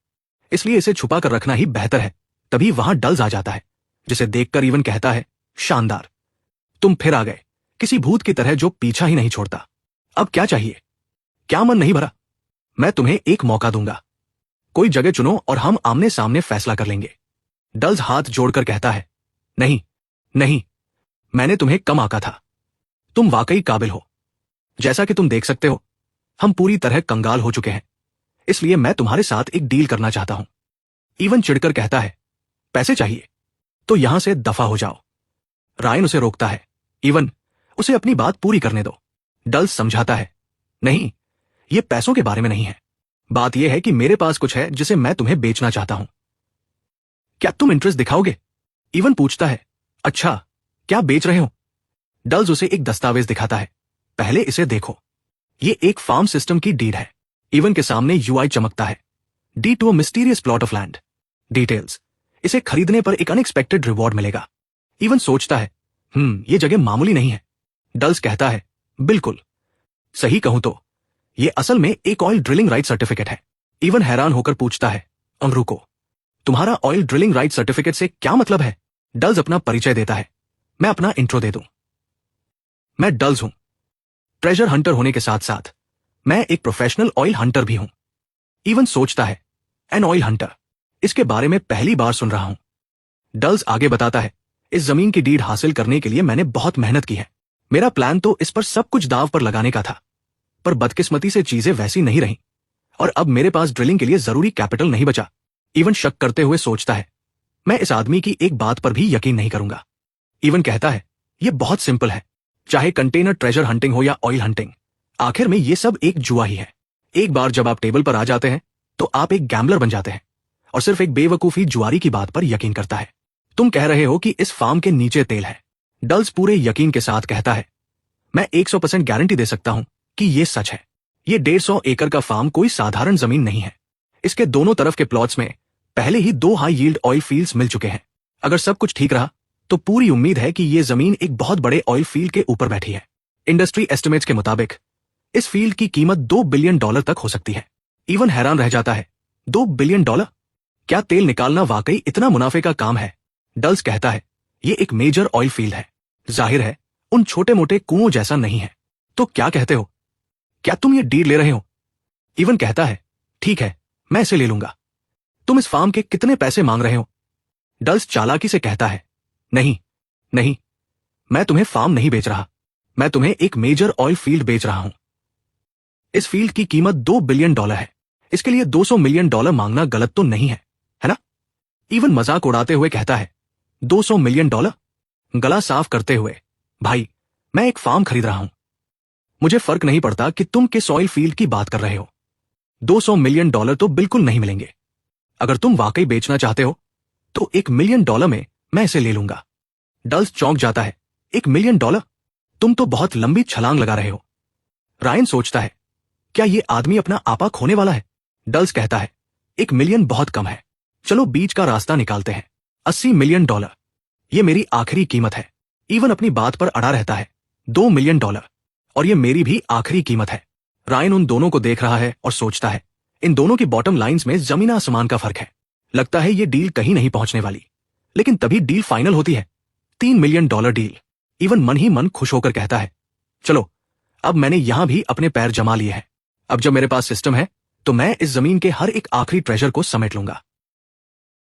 इसलिए इसे छुपा कर रखना ही बेहतर है। तभी वहां डल्स आ जाता है, जिसे देखकर इवन कहता है, शानदार, तुम फिर आ गए। किसी भूत की तरह जो पीछा ही नहीं छोड़ता। अब क्या चाहिए? क्या मन नहीं भरा? मैं तुम्हें एक मौका दूंगा। कोई जगह चुनो और हम आमने सामने फैसला कर लेंगे। डल्स हाथ जोड़कर कहता है, नहीं नहीं, मैंने तुम्हें कम आंका था। तुम वाकई काबिल हो। जैसा कि तुम देख सकते हो, हम पूरी तरह कंगाल हो चुके हैं, इसलिए मैं तुम्हारे साथ एक डील करना चाहता हूं। इवन चिढ़कर कहता है, पैसे चाहिए तो यहां से दफा हो जाओ। रायन उसे रोकता है, इवन, उसे अपनी बात पूरी करने दो। डल्स समझाता है, नहीं, ये पैसों के बारे में नहीं है। बात यह है कि मेरे पास कुछ है जिसे मैं तुम्हें बेचना चाहता हूं। क्या तुम इंटरेस्ट दिखाओगे? इवन पूछता है, अच्छा, क्या बेच रहे हो? डल्स उसे एक दस्तावेज दिखाता है, पहले इसे देखो। ये एक फार्म सिस्टम की डीड है। इवन के सामने यूआई चमकता है, deed to a mysterious plot of land. Details, इसे खरीदने पर एक अनएक्सपेक्टेड रिवॉर्ड मिलेगा। इवन सोचता है, ये जगह मामूली नहीं है। डल्स कहता है, बिल्कुल सही कहूं तो ये असल में एक ऑयल ड्रिलिंग राइट सर्टिफिकेट है। इवन हैरान होकर पूछता है, रुको, तुम्हारा ऑयल ड्रिलिंग राइट सर्टिफिकेट से क्या मतलब है? डल्स अपना परिचय देता है, मैं अपना इंट्रो दे दूं। मैं डल्स हूं, ट्रेजर हंटर होने के साथ साथ मैं एक प्रोफेशनल ऑयल हंटर भी हूं। इवन सोचता है, एन ऑयल हंटर, इसके बारे में पहली बार सुन रहा हूं। डल्स आगे बताता है, इस जमीन की डीड हासिल करने के लिए मैंने बहुत मेहनत की है। मेरा प्लान तो इस पर सब कुछ दांव पर लगाने का था, पर बदकिस्मती से चीजें वैसी नहीं रहीं और अब मेरे पास ड्रिलिंग के लिए जरूरी कैपिटल नहीं बचा। इवन शक करते हुए सोचता है, मैं इस आदमी की एक बात पर भी यकीन नहीं करूंगा। इवन कहता है, यह बहुत सिंपल है, चाहे कंटेनर ट्रेजर हंटिंग हो या ऑयल हंटिंग, आखिर में यह सब एक जुआ ही है। एक बार जब आप टेबल पर आ जाते हैं तो आप एक गैम्बलर बन जाते हैं और सिर्फ एक बेवकूफी जुआरी की बात पर यकीन करता है। तुम कह रहे हो कि इस फार्म के नीचे तेल है? डल्स पूरे यकीन के साथ कहता है, मैं 100% गारंटी दे सकता हूं कि यह सच है। यह 150 एकड़ का फार्म कोई साधारण जमीन नहीं है। इसके दोनों तरफ के प्लॉट्स में पहले ही 2 हाई यील्ड ऑयल फील्ड्स मिल चुके हैं। अगर सब कुछ ठीक रहा तो पूरी उम्मीद है कि यह जमीन एक बहुत बड़े ऑयल फील्ड के ऊपर बैठी है। इंडस्ट्री एस्टिमेट्स के मुताबिक इस फील्ड की कीमत $2 बिलियन तक हो सकती है। इवन हैरान रह जाता है, $2 बिलियन? क्या तेल निकालना वाकई इतना मुनाफे का काम है? डल्स कहता है, यह एक मेजर ऑयल फील्ड है, जाहिर है उन छोटे मोटे कुओं जैसा नहीं है। तो क्या कहते हो, क्या तुम ये डील ले रहे हो? इवन कहता है, ठीक है, मैं इसे ले लूंगा। तुम इस फार्म के कितने पैसे मांग रहे हो? डल्स चालाकी से कहता है, नहीं नहीं, मैं तुम्हें फार्म नहीं बेच रहा, मैं तुम्हें एक मेजर ऑयल फील्ड बेच रहा हूं। इस फील्ड की कीमत $2 बिलियन है। इसके लिए $200 मिलियन मांगना गलत तो नहीं है ना? इवन मजाक उड़ाते हुए कहता है, $200 मिलियन? गला साफ करते हुए, भाई, मैं एक फार्म खरीद रहा हूं, मुझे फर्क नहीं पड़ता कि तुम किस ऑयल फील्ड की बात कर रहे हो। $200 मिलियन तो बिल्कुल नहीं मिलेंगे। अगर तुम वाकई बेचना चाहते हो तो $1 मिलियन में मैं इसे ले लूंगा। डल्स चौंक जाता है, $1 मिलियन? तुम तो बहुत लंबी छलांग लगा रहे हो। रायन सोचता है, क्या ये आदमी अपना आपा खोने वाला है? डल्स कहता है, $1 मिलियन बहुत कम है, चलो बीच का रास्ता निकालते हैं, $80 मिलियन। ये मेरी आखिरी कीमत है। इवन अपनी बात पर अड़ा रहता है, $2 मिलियन, और ये मेरी भी आखिरी कीमत है। रायन उन दोनों को देख रहा है और सोचता है, इन दोनों की बॉटम लाइंस में जमीन आसमान का फर्क है। लगता है ये डील कहीं नहीं पहुंचने वाली। लेकिन तभी डील फाइनल होती है, $3 मिलियन डील। इवन मन ही मन खुश होकर कहता है, चलो, अब मैंने यहां भी अपने पैर जमा लिए हैं। अब जब मेरे पास सिस्टम है तो मैं इस जमीन के हर एक आखिरी ट्रेजर को समेट लूंगा।